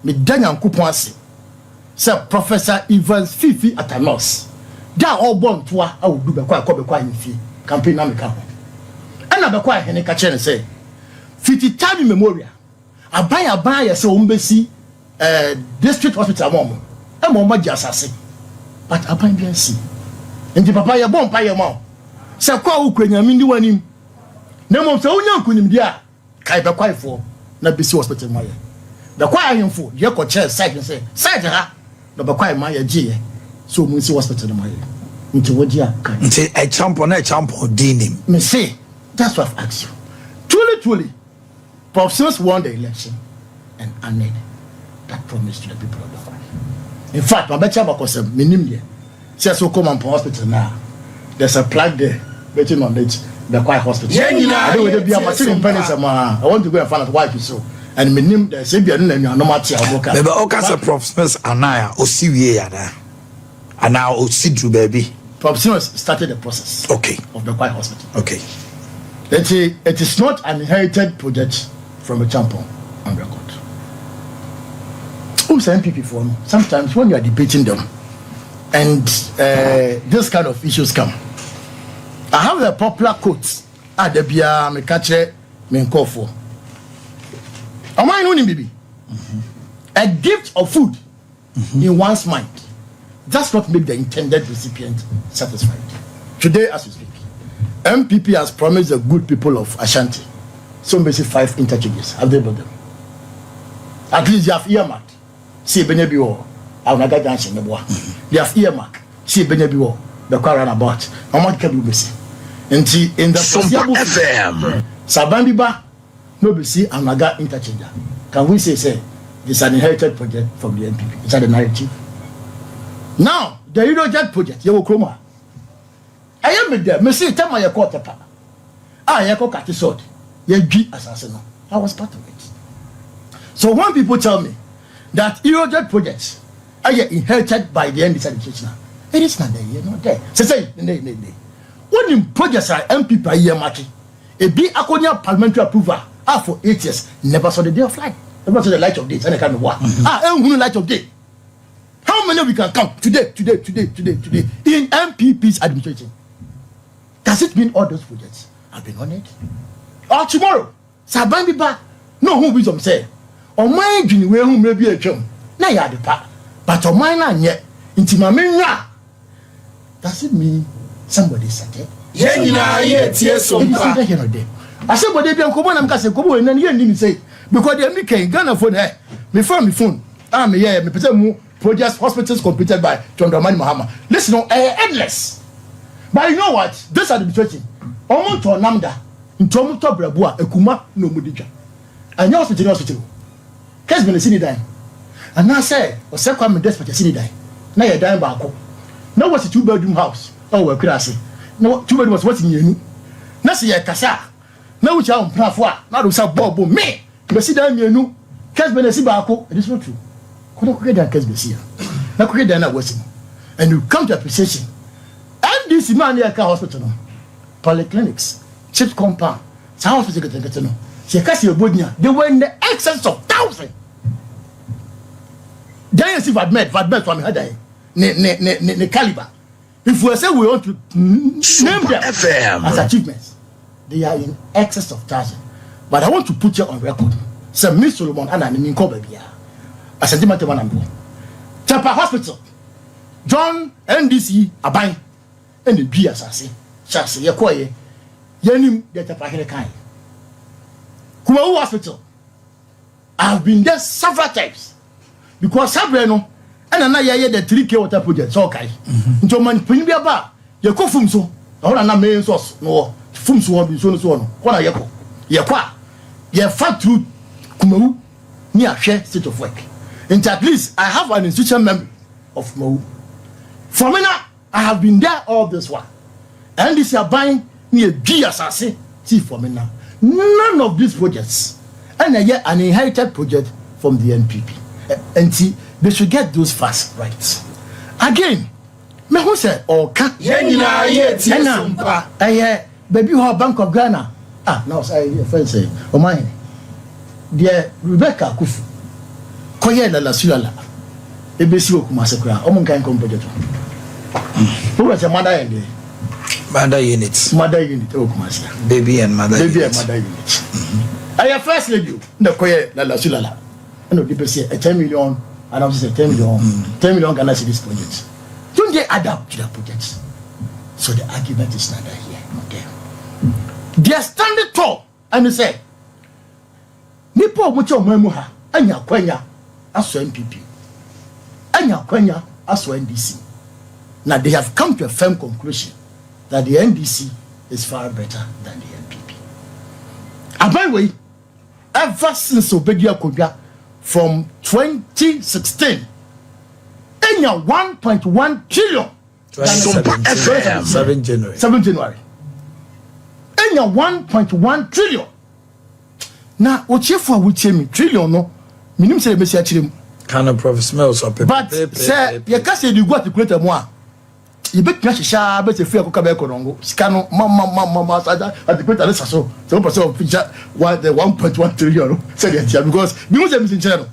Me danya nkuponsi. Sir Professor Evans Fifi Atanos. Da all born to a would do be in fee. Campaign Namika. And I be quiet and catch and say 50 time memorial. I buy a so embassy district hospital mom. I'm on my just but I buy BNC. And the papa ya bomb by your mouth. Sir Qua Ukraine, I mean, you want him. No more so young couldn't be a kai be quiet for na BC hospital my. The quiet him for your chair side and say, side her, no be quiet my G. So Munsi hospital my. Into what ya can. A champion, dean him. Me say, that's what I've asked you. Truly, Prof. Sims won the election and honored that promise to the people of the farm. In fact, my better about a minimum. Says so come on hospital now. There's a plaque there waiting on it. The quiet hospital. I don't want to be a machine pennies. I want to go and find out why you so. And minimum the same and you are no matter. Maybe all kinds of Prof. Sims and I or see and now see through baby. Prof. Sims started the process. Okay. Of the quiet hospital. Okay. It is not an inherited project from a champion on record. Who's NPP for? Sometimes when you are debating them and this kind of issues come, I have a popular quote at the Bia Mekache Menkofo. Am I knowing baby? A gift of food in one's mind does not make the intended recipient satisfied. Today, as we speak, MPP has promised the good people of Ashanti so basically 5 interchanges. Have they bought them? At least you have earmarked. See Benyabi or Aunaga Junction. You have earmarked. See Benyabi or the car runabout. How much can you be see? In the foreseeable FM, Sabambiba, no be see Aunaga interchanger. Can we say it's an inherited project from the NPP? It's a narrative. Now the Eurojet project, you will come. I am there. Me say tell my quarter pa. I yako kati sword. Ye gi assassin. I was part of it. So when people tell me that Eurojet projects are inherited by the NDC administration, it is not there. You're not there. Say nay. When the projects are MPP per year market, a big Akonia parliamentary approval for 8 years never saw the day of light. Never saw the light of day. Any kind of what? Light of day. How many we can count today in MPP's administration? Does it mean all those projects have been on it? Or tomorrow, Sabambiba, no who wisdom say, or my dream where who may be a chum, na ya the part, but on mine and yet, into my main. Does it mean somebody said it? Yes, I said, but they be on command and Cassaco, and then you didn't say, because they make a gun phone here. Me phone. I'm here, me present projects, hospitals completed by John Dramani Mahama. Listen, endless. But you know what? This administration, almost to a namda, in Tomuto Brabua, a Kuma, no Mudija. And your hospital. Case been a city dying. And now say, or second desperate city dying. Now you're dying back. Now what's a 2-bedroom house? Oh, well, could I say? No, 2 bedrooms, what's in you? Now see a casa. Now which I'm Prafwa, now do some bobo me. But see down you know. Case been a Sibako, it is not true. Could I get that case be here? Now could I was and you come to appreciation. And this man here hospital, polyclinics, chip compound, hospital get no. She can't see a Bodnia. They were in the excess of 1,000. Then you see Vadmet from her ne caliber. If we say we want to name them as achievements, they are in excess of 1,000. But I want to put you on record. Sir Miss Solomon and I mean Kobebia. As a Timothy Manambo. Tapa Hospital. John NDC Abay. And the B assassin. Chassis, Yakoye. Yenim de Tapa Herekai. Kumawu Hospital. I have been there several times. Because Sabreno and another the 3K water project. So okay. Into man Pinbia Bar. Yako Fumso. The whole another main source. No. Fumso will be so on. What are Yako? Yakwa. Ye fat through Kumawu near share state of work. And at least I have an institution member of Kumawu. For me now, I have been there all this while. And this are buying near G assassin. See for me now. None of these projects. And yet an inherited project from the NPP. And see, they should get those facts right. Again, me who said, oh, can't baby who are Bank of Ghana. Now I first say, oh my dear Rebecca Kufu, Koye la Sulala. ebesi okumase kura omo nkan kom project who was a mother and Mother units. Mother unit okumase Baby and mother baby unit. and mother unit I first lady the koye la sulala and the people say a 10 million and I say 10 million Ghana cedis project don't they adapt to the project so the argument is not here okay they are standing tall and they say nipo mucho mwemu ha anya kwanya aso NPP anya kwanya aso NDC. Now they have come to a firm conclusion that the NDC is far better than the NPP. And by the way, ever since Obedia Kodja from 2016, enya 1.1 trillion 7 January. 7 January. Enya 1.1 trillion. Now, what you for which me trillion no minimum say be actually Kind of Professor Mills or but say you can say you got to create a more you bet na shisha bet free ko kabe konongo skano mama at the create a so person of picture what the 1.1 trillion say the because we must be sincere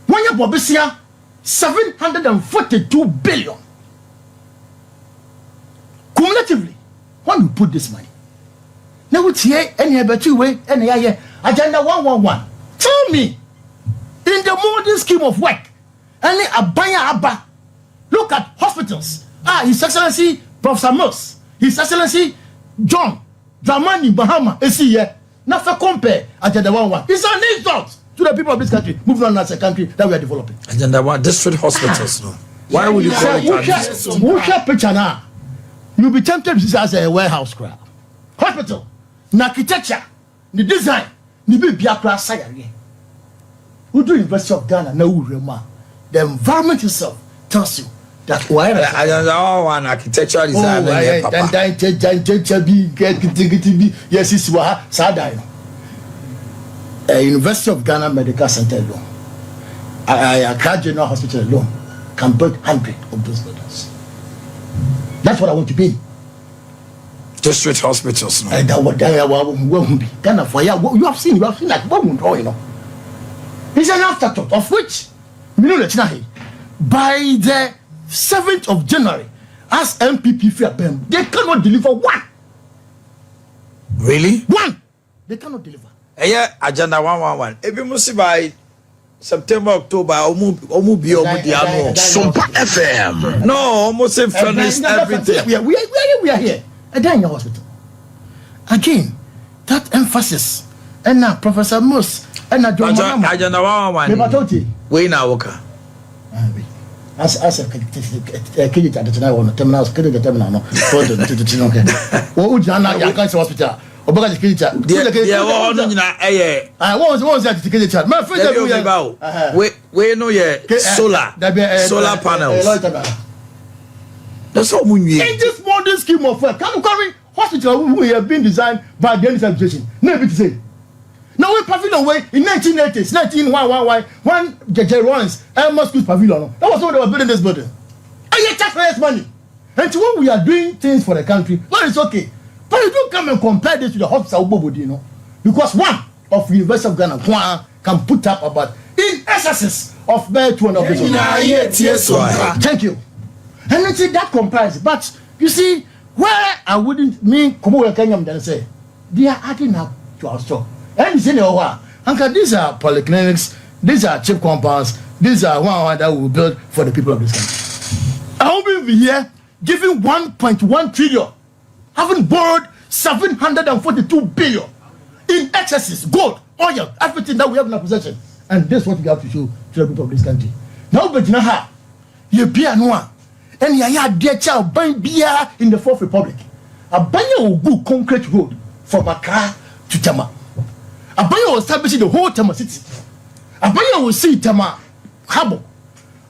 when you bobesia 742 billion cumulatively when you put this money now we here any better way any here agenda 111 tell me in the modern scheme of work any abaya aba look at hospitals His Excellency Professor Mills, His Excellency John Dramani Mahama esi here na fa compare agenda 111 it's an insult to the people of this country moving on as a country that we are developing agenda 1 district hospitals no why would you call it that picture now you'll be tempted to see as a warehouse crowd hospital na architecture the design ni be biakra sayare who do University of Ghana na urema the environment itself tells you that why an architectural design yes is wa sadai University of Ghana Medical Center alone Accra General Hospital alone can build 100 of those buildings. That's what I want to be. District hospitals no. Ghana for you have seen like what you know. It's an afterthought of which by the 7th of January, as NPP fear them, they cannot deliver one. Really? One. They cannot deliver. Yeah, agenda 111. If you must by September, October, Omu Sumpa FM. No, almost finished everything. We are here. And then in your hospital. Again, that emphasis. And now Professor Moss and now John agenda 111. We now worker. As a kid at the time on the terminal, the terminal, no, oh, Jana, you can't hospital. Obaga Kitcha. I was at the kitchen. My friend, we know solar panels. That's all we need. In this modern scheme of work, come carry hospital we have been designed by the administration. Never to say. Now we pavilion way in 1980s, 1911, when J.J. Rollins, Elmer School's pavilion. That was when they were building this building. And you taxpayers' money. And to when we are doing things for the country, well, it's okay. But you don't come and compare this to the hospital, you know. Because one of the University of Ghana can put up about in excesses of bare 200 billion. Thank you. And let's see that compares. But you see, where I wouldn't mean Komo Kenyam then say, they are adding up to our store. And you know, these are polyclinics, these are cheap compounds, these are one that we will build for the people of this country. I will be here giving 1.1 trillion, having borrowed 742 billion in excesses, gold, oil, everything that we have in our possession. And this is what we have to show to the people of this country. Now, but you know how? You be a noa, and you are dear child buying beer in the Fourth Republic. A banner will go concrete road from Accra to Tama. Abaya will establish the whole Tama city. Abaya will see Tama Harbor.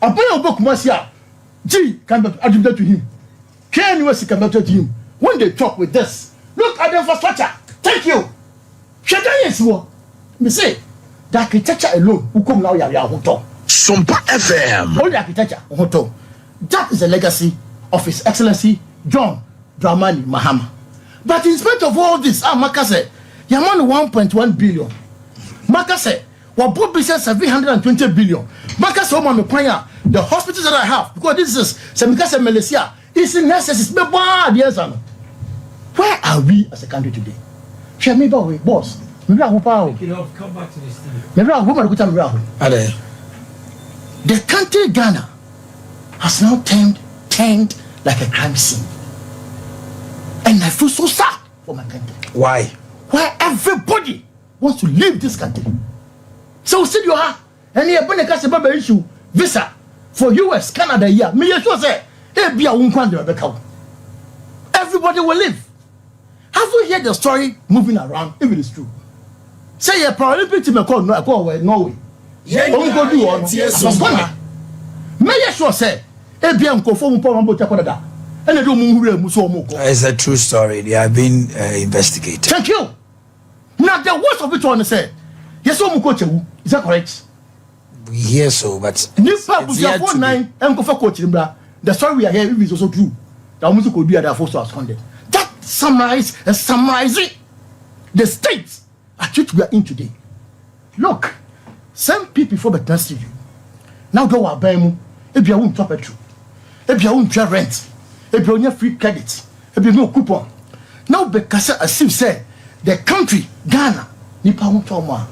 Abaya will book Marcia. G can be attributed to him. KNUS can be attributed to him. When they talk with this, look at the infrastructure. Thank you. Shadan is what me say. The architecture alone, who come now, Sumpa FM. All the architecture, that is the legacy of His Excellency John Dramani Mahama. But in spite of all this, Maka said, Yaman 1.1 billion. Maka said, What bought business 720 billion. Marcus Homa Mequaya, the hospitals that I have, because this is Semicasa Malaysia, is in necessary. Where are we as a country today? Share me by boss. Maybe I hope I'll come back to this thing. Maybe I hope I'll the country Ghana has now turned like a crime scene. And I feel so sad for my country. Why? Where everybody wants to leave this country. So see you are and you're going to issue visa for US, Canada here. Me sure say everybody will leave. Have you heard the story moving around if it is true? Say a Paralympic team called Norway. Go do on. May sure say it's a true story. They have been investigated. Thank you. Now the worst of it one say yes, is that correct? We hear so, but the story we are hearing is also true. That almost could be at forced to absconded. That summarizing the state at which we are in today. Look, some people for the you. Now go our bemu, if you won't top it true. If you won't pay rent, if you have free credit, if you no coupon. Now because as you say, the country, Ghana, Nipa won't tell more.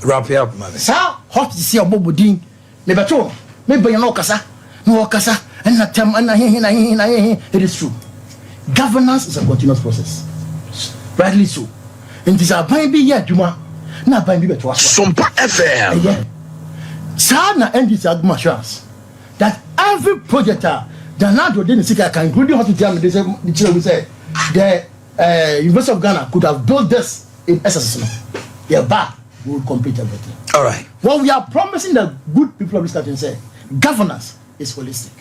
Wrap it up, man. Sir, hot to see a bobo ding. Never told. Maybe no kasa, and not time, and it is true. Governance is a continuous process. Rightly so. And this are by be yet, Juma. Not by me to us. Sumpa FM. Yeah. Sana and this assurance that every project that not within the city can include the hospital. The children will say the University of Ghana could have built this in SSS. Yeah, but we will complete everything. All right. Well, we are promising the good people of this country say governance is holistic.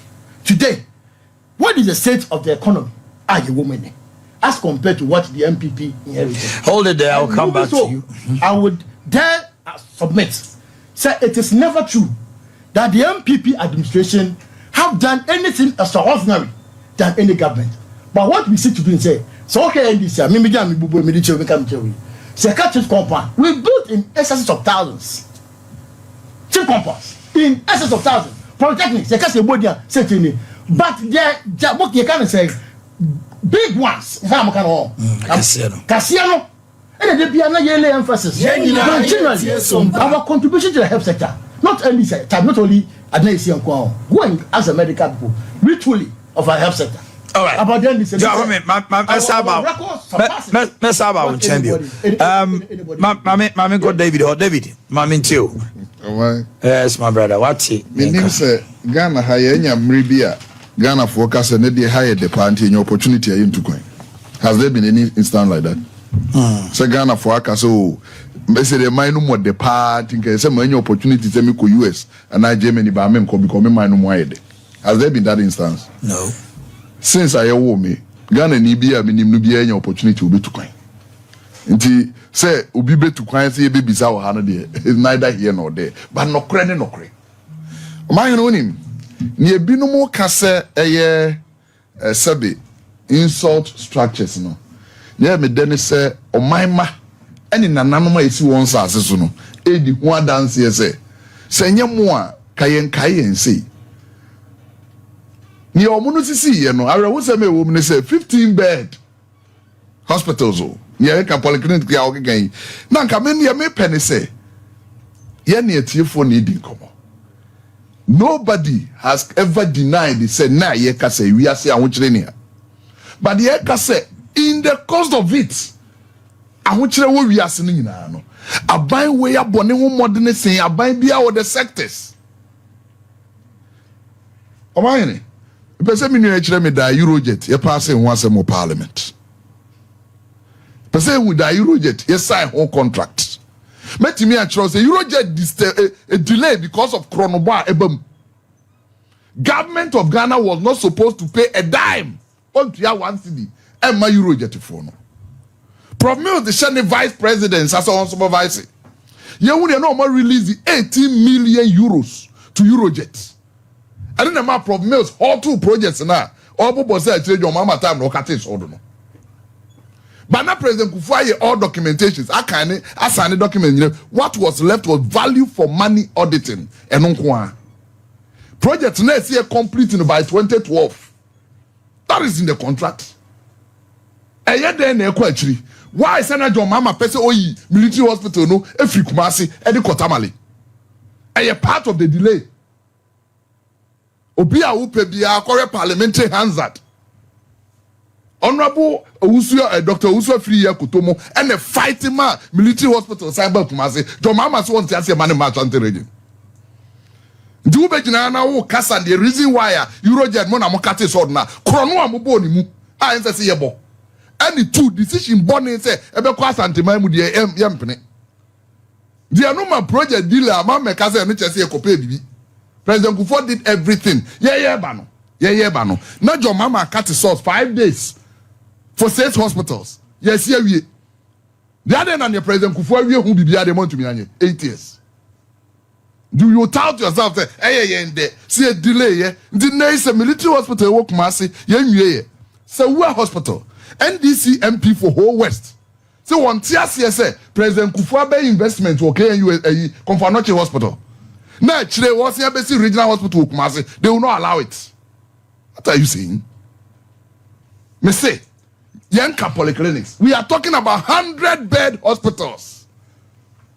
Today, what is the state of the economy? Are you women? As compared to what the NPP inherited. Hold it there, I'll come back to you. I would dare submit. Say it is never true that the NPP administration have done anything extraordinary than any government. But what we see to do is say, so okay, this year, we built in excess of thousands. Cheap compounds in excess of thousands. Polytechnics, but what you can say, big ones. Casiano. And there be another emphasis. Continually, our contribution to the health sector, not only sector, not only going as a medical people, literally of our health sector. All right. About then, this Mami go David or David. Mami too. Yes, my brother. What's it? My name is Ghana. Hayenya Mribia. Ghana focus and they hire the party in your opportunity into coin. Has there been any instance like that? So Ghana focus so say the mind more the party in say many opportunities to make US and I Germany but I'm become mind more. Has there been that instance? No. Since I owe me Ghana ni bia me nim no bia any opportunity will be to coin. Nti say obi be to coin say be bisa wo ha no de is neither here nor there but no credit no credit. Man no nim ni ebinom ka se eye sebe insult structures no. Yeah, me then say omaima any nananom a esi won sase so no e di ho adanse ye say nyemo a kayen say ni omuno sisi ye no arewo say me wo me say 15 bed hospitals o ye ka polyclinic ya ogegan na nka me ne me pene say ye ne atiefo ne di nkomo. Nobody has ever denied it say na ye ka say we are say ahokire ne but ye ka say in the cost of it ahokire wo wi ase ne nyina no aban we abone ho modern sen aban bia wo the sectors omayene pese me nua kire me da Eurojet ye pass in once more parliament pese we da Eurojet ye sign whole contract metimi a kire say Eurojet a delay because of chronoba ebam. Government of Ghana was not supposed to pay a dime on to 1 cedi and my Eurojet for no. Problem the Shani vice president as on supervisor. You would know more release the 18 million euros to Eurojet. I don't know my problem is all two projects now. All people say your mama time no cut it so no. But now President Kufuor all documentations. I can't assign a document. What was left was value for money auditing. And on project next year completing by 2012. That is in the contract. And yet then actually, why is Senator Mama person oyi military hospital no every Kumasi edi Kotamale? And a part of the delay. Obia upe biya kore parliamentary Hansard. Honorable Dr. Usua Free Kutomo and a fighting man military hospital cyber Kumasi. John Mama wants to see a man in my region. Do be jina na wo kasa the reason why Eurojet mo na mo kate sword na krono amobo ni mu a ense se yebo. Any two decision born say ebe kwa santima mu de yempene. The anoma project dealer ma me kasa no chese ekope bibi. President Kufuor did everything. Yeah ba no. Na John Mama kate source 5 days for 6 hospitals. Yes we. The other than the President Kufuor we hu bibia de montu mi anye 8 years. Do you tout yourself say see a delay the next military hospital work massy so we hospital NDC MP for whole West so one TRC say President Kufuor Bay investment okay you Confanoche hospital now chile was here basic regional hospital work massy they will not allow it. What are you saying? Me say Yanka polyclinics we are talking about 100-bed hospitals.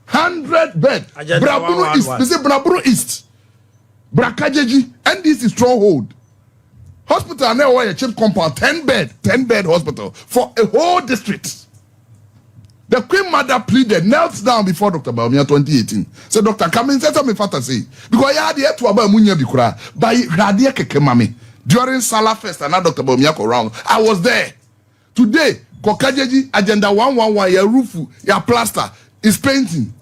100-bed. Braburu East. They say Braburu East. Brakajeji. And this is stronghold. Hospital now a cheap compound. 10-bed hospital for a whole district. The Queen Mother pleaded, knelt down before Dr. Baumia 2018. So Dr. Kamin said something fantasy. Because I had the to about Munya Bikura. By Radia Kekemami. During Salah Fest and now Dr. Baumia around. I was there. Today, Kokajeji Agenda 111, your roof, your plaster is painting.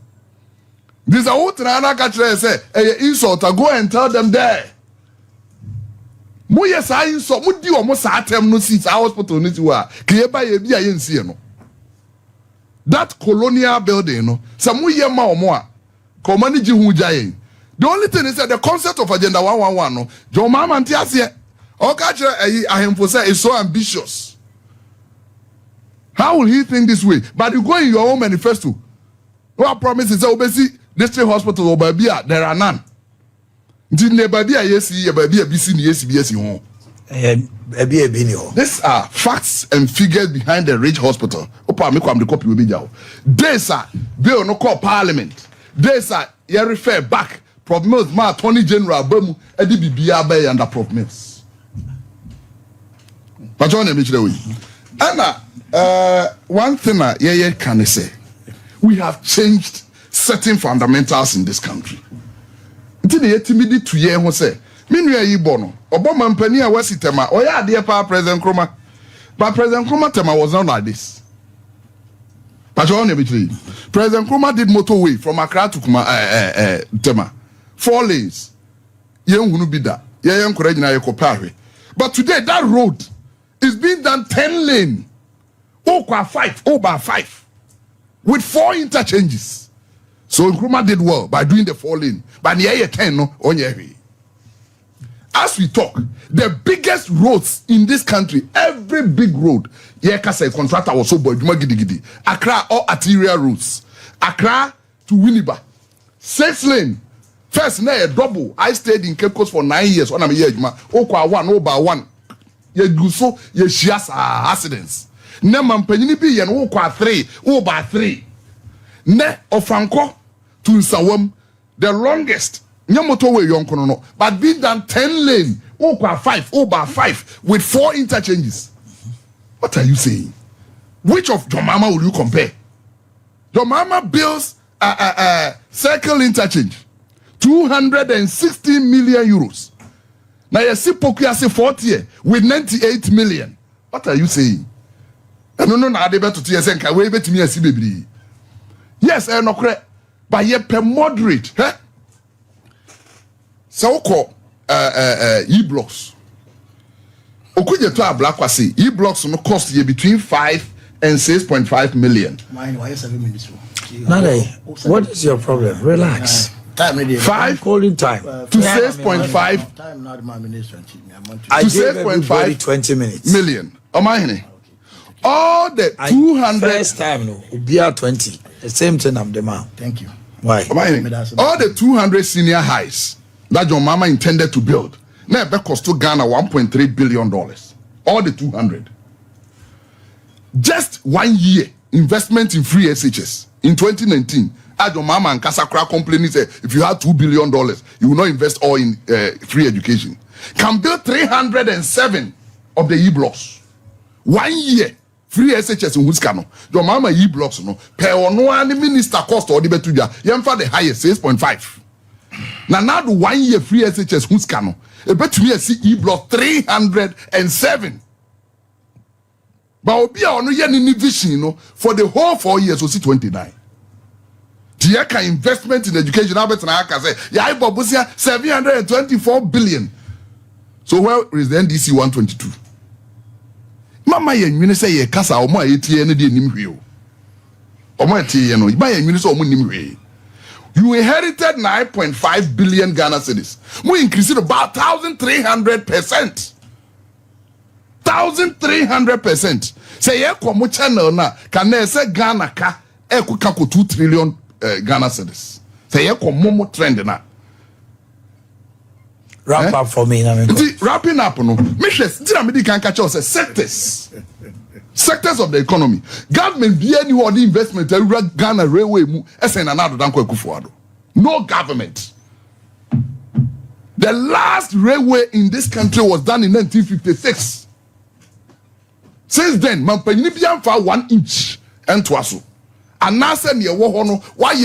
This is a whole Trana catcher say, insult, go and tell them there. Moya sa insult, would you almost atem no seats, our hospital need to clear by a BINC. That colonial building, no, some year more, Commaniji Hujayin. The only thing is that the concept of Agenda 111, no, John Mama and Tiasia, or catcher, I am for say, is so ambitious. How will he think this way? But you go in your own manifesto. What promise is obviously district hospital or Babia, there are none. These are facts and figures behind the Ridge Hospital. These are bill no call parliament. These are you refer back. Prof Mills, my Attorney General Bemu, Eddie Bibia Bay under Prof Mills. But John Anna, one thing I can say, we have changed certain fundamentals in this country. Until the timid 2 years who say, Minua Yibono, Obama Penia Wesitema, or ya dear Pa President Kroma. But President Kroma Tema was not like this. President Kroma did motorway from Accra to Tema. 4 lanes. Young Hunubida, Young Korejina Yokopari. But today that road is being done 10 lane. Over 5 with 4 interchanges. So Nkrumah did well by doing the 4 lane. But near 10 no on your way. As we talk, the biggest roads in this country, every big road, Yekasa contractor was so boy, Gidi. Accra or arterial routes. Accra to Winneba. 6 lane. First, na a double. I stayed in Cape Coast for 9 years. When I'm here, Okwa 1 over 1. You do so, you share accidents. Ne mampanyini bi ye no kwa 3 over 3 ne Ofanko to Nsawam the longest nyamoto we yonko no but being done 10 lane over 5 over 5 with 4 interchanges. What are you saying? Which of Jomama will you compare? Jomama builds circle interchange 260 million euros. Now you see Pokuya 40 with 98 million. What are you saying? No, na de beto to yesenka we betimi asi bebri. Yes, no correct. But ye per moderate, so call e-blocks. Okuje to ablakwase e-blocks no cost ye between 5 and 6.5 million. Mine why 7 minutes. Nade, what is your problem? Relax. Time 5 calling time to 6.5 time not my minister. I gave everybody 20 minutes. Million. Am I here? all the 200 first time no Ubia 20 the same thing I'm the man. Thank you. Why? All the 200 senior highs that your mama intended to build now it cost to Ghana $1.3 billion. All the 200. Just 1 year investment in free SHS in 2019. As your mama and Kasakra complaining say if you had $2 billion, you will not invest all in free education. Can build 307 of the E-blocks. 1 year free SHS in Huskano. Your mama E-blocks no. Per one minister cost or the betuja. Yemfa the highest 6.5. Now the 1 year free SHS Huskano. A bet me see E-block 307. But obi a ono ye ni vision no for the whole 4 years we see 29. Tiaka investment in education abet na aka say ya ibobusia 724 billion. So where is the NDC 122? Mama ye nwene say ye kasa omo ayetie ne de nim hwe o. Omo ayetie no ba ye nwene say omo nim hwe. You inherited 9.5 billion Ghana cedis. Mo increased about 1,300%. 1,300%. Say ye komo channel na can say Ghana ka e ku ka ko 2 trillion Ghana cedis. Say ye komo mo trend na. Wrap up for me na me. Wrapping up no. Me hwes did me can catch us sectors. Sectors of the economy. Government be any what investment Ghana railway mu esen na do dan ko Akufo-Addo. No government. The last railway in this country was done in 1956. Since then, man panyi bia fa 1 inch ento aso. Anase ne wo ho no why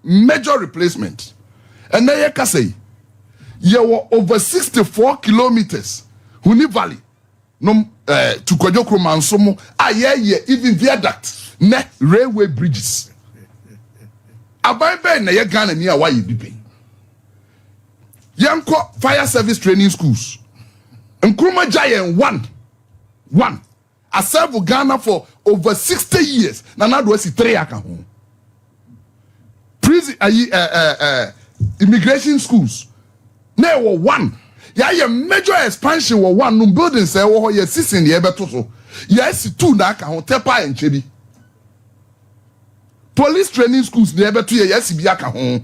major replacement. And na ye ka say ye were over 64 kilometers Huni Valley no to Kwadwo Mansomo ye even viaduct ne railway bridges. Abai na ye Ghana ni a why you be. Yanko fire service training schools. Nkrumah Giant 1. I served Ghana for over 60 years. Nana do si 3 aka ho. Prison immigration schools. Now 1. Yeah, major expansion was 1 no building say wo ye 6 in the ebeto so. Yes 2 na aka ho Tepa and Chebi. Police training schools the ebeto ye yes bi aka ho.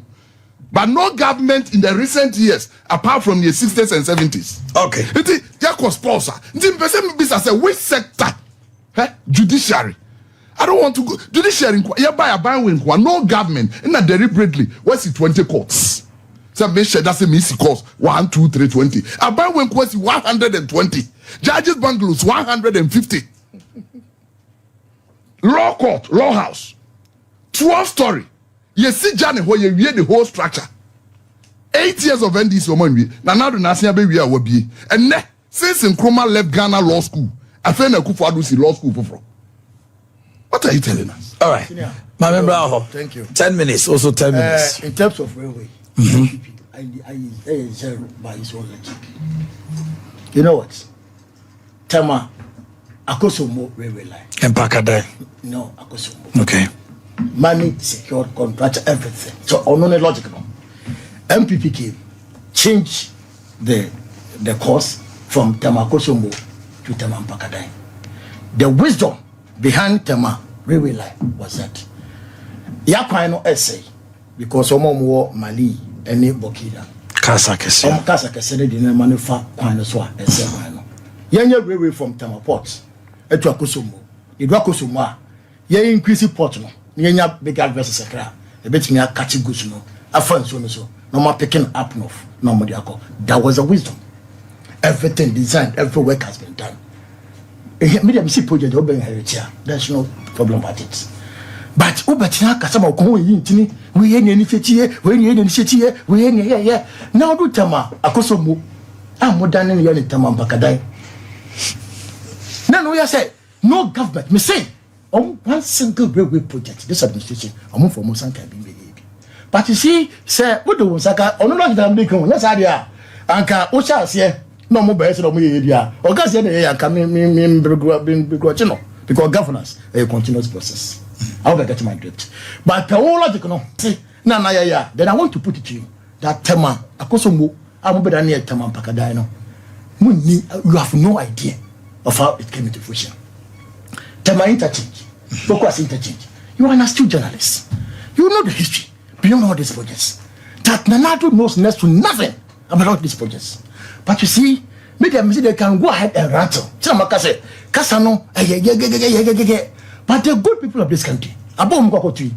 But no government in the recent years, apart from the 60s and 70s. Okay. It is sponsor. Which sector? Judiciary. I don't want to go. Judiciary, no government. And deliberately, what's it 20 courts? So make sure that's a missing course. 1, 2, 3, 20. I buy when courts 120. Judges bungalows 150. Law court, law house. 12 story. You see Johnny where you read the whole structure. 8 years of NDC woman now the national baby will be. And since Nkrumah left Ghana Law School, I found Akufo-Addo see law school for. What are you telling us? All right. My member, thank you. 10 minutes, also 10 minutes. In terms of railway, I share by his own logic. You know what? Tema Akosomo railway line. And Pakadai. No, Akosomo. Okay. Money, secured contract, everything. So only logical. NPP came, changed the course from Tema-Akosombo to Tema-Mpakadai. The wisdom behind Tema railway line was that Yakwa no essay because omo Mali any Burkina. Kasa kese. Kasa kese de na manufa kwan so a essay kwan no. Yenya railway from Tema Port etu Akosombo. Edu Akosombo a ye increase port no. Yenya bigger versus Accra. E betimi catch goods no. Afan so. No more picking up north. No more diako. That was a wisdom. Everything designed, every work has been done. Medium see project open heritage. There's no problem about it. But Ubetina Kasama Kong Yintini, we any initiative, we any initiative, we any here. Now do Tama, Akosomu. I'm more than any Tama Bakadai. No, say, no government, me say, on one single railway project, this administration, I'm for Mosanka being. But you see, sir, what do Saka, or not that I'm making, yes, idea. Anka, what shall say? No more better than me, or gas and coming because governance a continuous process. I'll get my drift. But the whole logical, see, Nana, then I want to put it to you that Tema, Akosomo, I'm better near Tema Pakadino. You have no idea of how it came into fruition. Tema interchange, focus interchange. You are an astute journalist. You know the history beyond all these projects. That Nanato knows next to nothing about all these projects. But you see, media they can go ahead and rattle. Kasano, but the good people of this country, Abom Kokoti,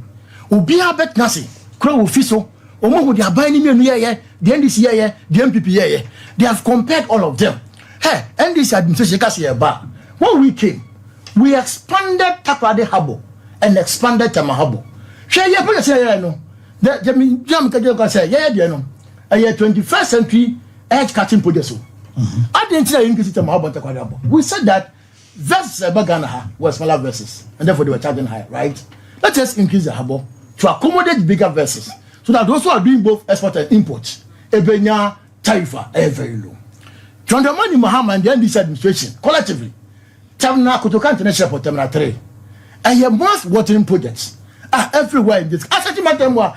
Ubia Bet Nasi, Crow Fiso, Omo, they are buying me, the NDC, the NPP, they have compared all of them. Hey, NDC administration, when we came, we expanded Takrade Habo and expanded Tamahabo. Share your put say no. That mean jam can say, no. A year 21st century edge cutting projects. I didn't say increase Tamahabo Takrade Habo. We said that versus Bagana were smaller verses, and therefore they were charging higher, right? Let us increase the Habo to accommodate bigger verses, so that those who are doing both export and import, Ebenya tarifa are very low. To undermine Mahama and the NDC administration collectively, Terminal Kotoka International for Terminal 3, and your mass watering projects are everywhere in this. I said to my temple,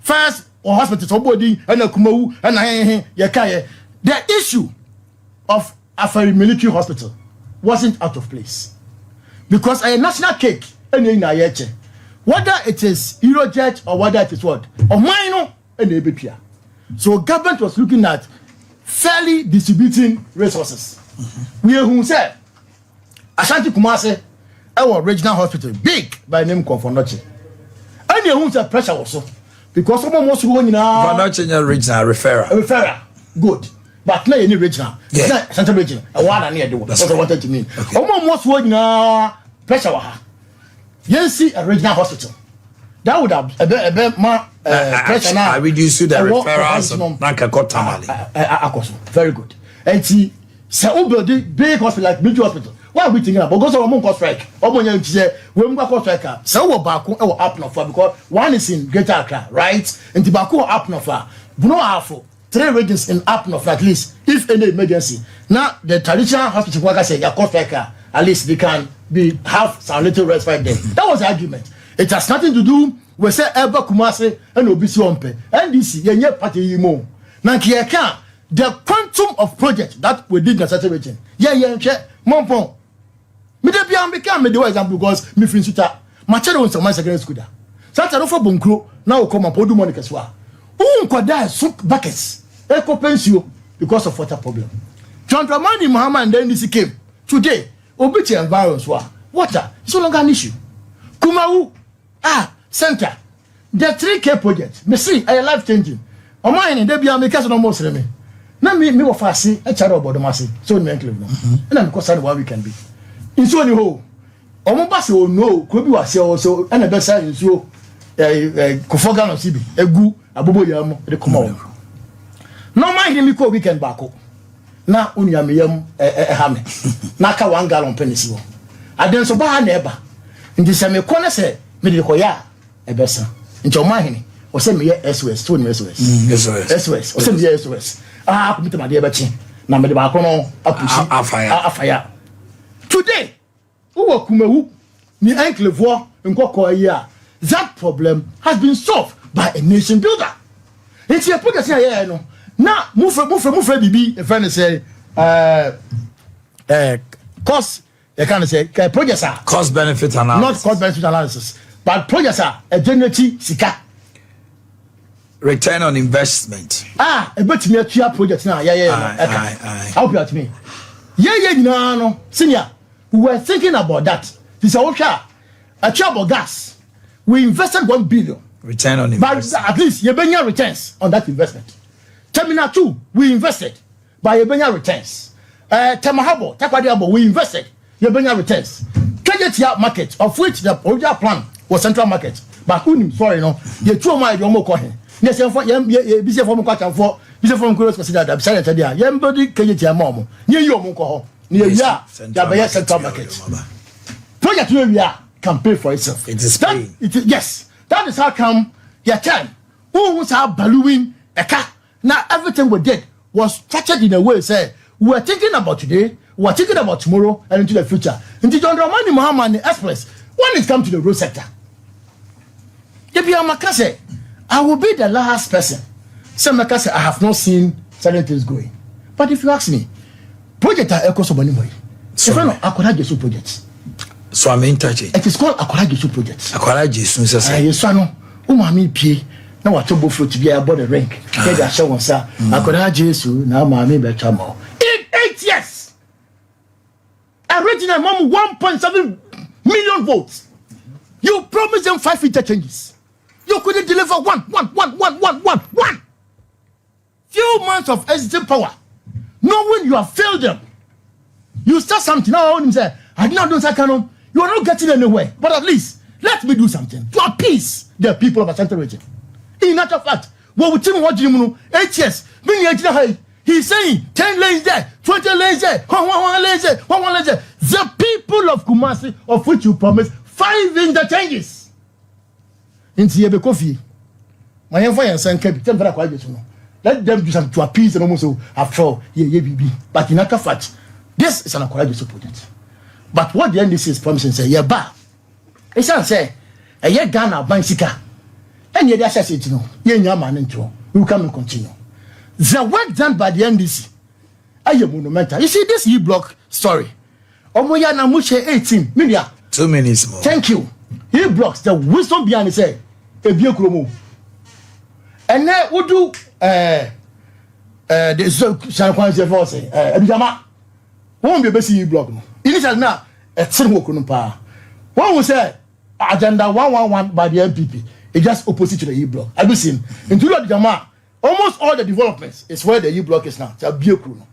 first or hospital, somebody, and a Kumu, and the issue of Afari Military Hospital wasn't out of place. Because a national cake, and in Ayeche, whether it is Eurojet or whether it is what, or minor and ABPA. So government was looking at fairly distributing resources. We are who said, Ashanti Kumase, our regional hospital, big by name Confonoche. And you who said pressure also. Because someone wants to go in now. But not in your regional referral. Good. But not any regional. Yeah. Central region. I want to near the one. That's what I wanted to mean. Someone wants to go in now. Pressure. You see a regional hospital. That would have a bit more pressure now. I reduce the referrals. Very good. And see, so build big hospital like military hospital. What are we thinking about? Because of a strike. Omonya say we go strike. So we back up no for because one is in Greater Accra, right? And the back up no for. No half 3 regions in up north at least if any emergency. Now the traditional hospital worker say your cost striker at least they can have some little respite there. That was the argument. It has nothing to do with say Eba Kumase and Obisi Ompe. NDC yenye party mo. Now the quantum of project that we did in a certain region. Mompon. Me de bia mbeka me de example because me fin suta. Ma chere won some secondary school da. Sata no for bonkro na come up odu money keswa. Unkwada soup buckets. Eco pensio because of water problem. John Dramani Mahama and the NDC came. Today, obiti environments were water. It's no longer an issue. Kumau, center. The 3K project. Me see, I life changing. O mine dey bia make no more me. Na me wo fase e charo obodo mase. So me enclave no. Na me cause one we can be. In so ni ho. Omo ba se o no, ko bi wa se o so na be say nsuo kofoga no sibi egu abobo yam de koma wo. No mind me ko weekend back. Na unya me yam ha me. Na ka 1 gallon penisi wo. Aden so ba na eba. Ndi se me ko na se me de ko ya e besa. Nti o mahini o se me ye SOS to me SOS. SOS. O se me ye SOS. Ko mitama de eba chi. Na me de ba ko no apushi afaya. Today, who kumewu ni enclave nkoko ya. That problem has been solved by a nation builder. It's a project here no. Now move bibi a friend say cost they can say projects are cost benefit analysis. Not cost benefit analysis, but projects are a generative sika. Return on investment. A bit me a project now. Yeah. Help you at me. No, senior. We were thinking about that. This is a trouble gas. We invested 1 billion. Return on investment. But at least you bring your returns on that investment. Terminal 2, we invested. But you bring your returns. Temahabo, Takwadiabo, we invested. You bring your returns. KJT market, of which the original plan was central market. But sorry, no. You 2 miles, you're more coin. Yes, you're busy for Mukatan for, busy for Mukos consider that beside the Yambody KJT mom. Near your Muko. Near ya, the central market. Project area can pay for itself. It is yes. That is how come your time. Who was our ballooning a car? Now everything we did was structured in a way say we were thinking about today, we were thinking about tomorrow and into the future. Into John Dramani Mahama and the Express, when it comes to the road sector. If you are Makase, I will be the last person. Some Makase, I have not seen certain things going. But if you ask me, project are echo so many way. If I know I could have just projects. So I'm in touch. It is called Akwara Jesu project. Akwara Jesu say. Yes, I know. Mami pie. Na what to float to be about the rank. Get that show on sir. Akwara Jesu na mami be chamo. In 8 years. Original mom 1.7 million votes. You promised them 5 interchanges. You couldn't deliver one. Few months of existing power. Knowing you have failed them. You start something. Now I say, I did not do that. You are not getting anywhere. But at least, let me do something to appease the people of Ashanti region. In actual fact, what we tell you, 8 years, he's saying 10 lanes there, 20 lanes there, 1 lanes there, 1 lanes there. The people of Kumasi, of which you promised 5 interchanges. Into Yebe Kofi. My young fire son kept them very quiet. Let them do something to appease and almost after all, but in actual fact, this is an Akwara Jesu project. But what the NDC is promising say, yeah, ba. It's say, a year Ghana Bansika. And yet, as I said, you know, we will come and continue. The work done by the NDC, I am monumental. You see, this E-block story. Omoya Namushe 18 million. 2 minutes more. Thank you. E-blocks, the wisdom behind it say, a biokromo. And then we do, the Shankwans force, Abijama. Won't be a basic E-block. Initially now, a single kunumpa. One will say, agenda 111 by the NPP. It's just opposite to the E-block. Have you seen? In Tulu Jama, almost all the developments is where the E-block is now. It's a biokrono.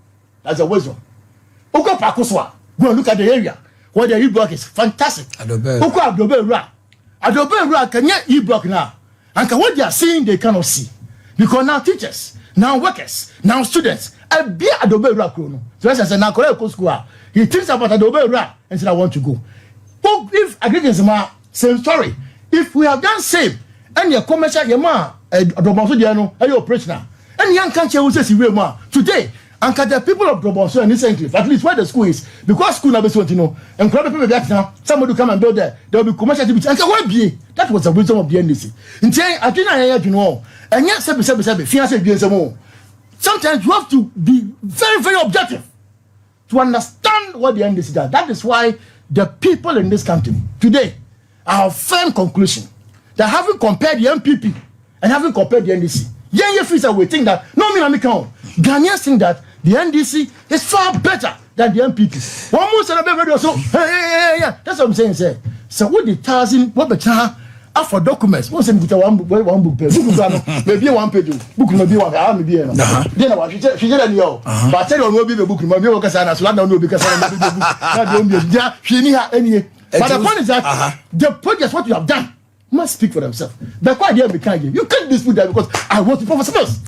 That's a wisdom. Oko Pakoswa. Go and look at the area where the E-block is. Fantastic. Oko Adobe Ra. Adobe Ra can get E-block now. And what they are seeing, they cannot see. Because now teachers, now workers, now students, I be Adobe Ra Krono. So as I said, now Korea school, he thinks about Adobe Ra and said, I want to go. But if agriculture, same story. If we have done same, and your commercial, your man, Adobe Diano, and your operational, and young country will say, today, and the people of Brabant and this enclave, at least where the school is, because school never want to know, and crowd people that now, somebody come and build there, there will be commercial activity. And what be? That was the wisdom of the NDC. In saying, I didn't to know, and yet, sometimes you have to be very, very objective to understand what the NDC does. That is why the people in this country today are of firm conclusion that having compared the NPP and having compared the NDC, we think that no me count. Ghanaians think that the NDC is far better than the NPP. One more celebrate so yeah. That's what I'm saying, sir. So what the 1,000 what better for documents? Most of them one book page. Maybe 1 page. Book maybe one. Maybe no. Then I she did anyhow. But tell you no be the book. Maybe because I so that no because I no book. That don't be. Yeah, she need her any. But the point is that the project what you have done must speak for themselves. That's why they are behind you. You can't dispute that because I want to professionals.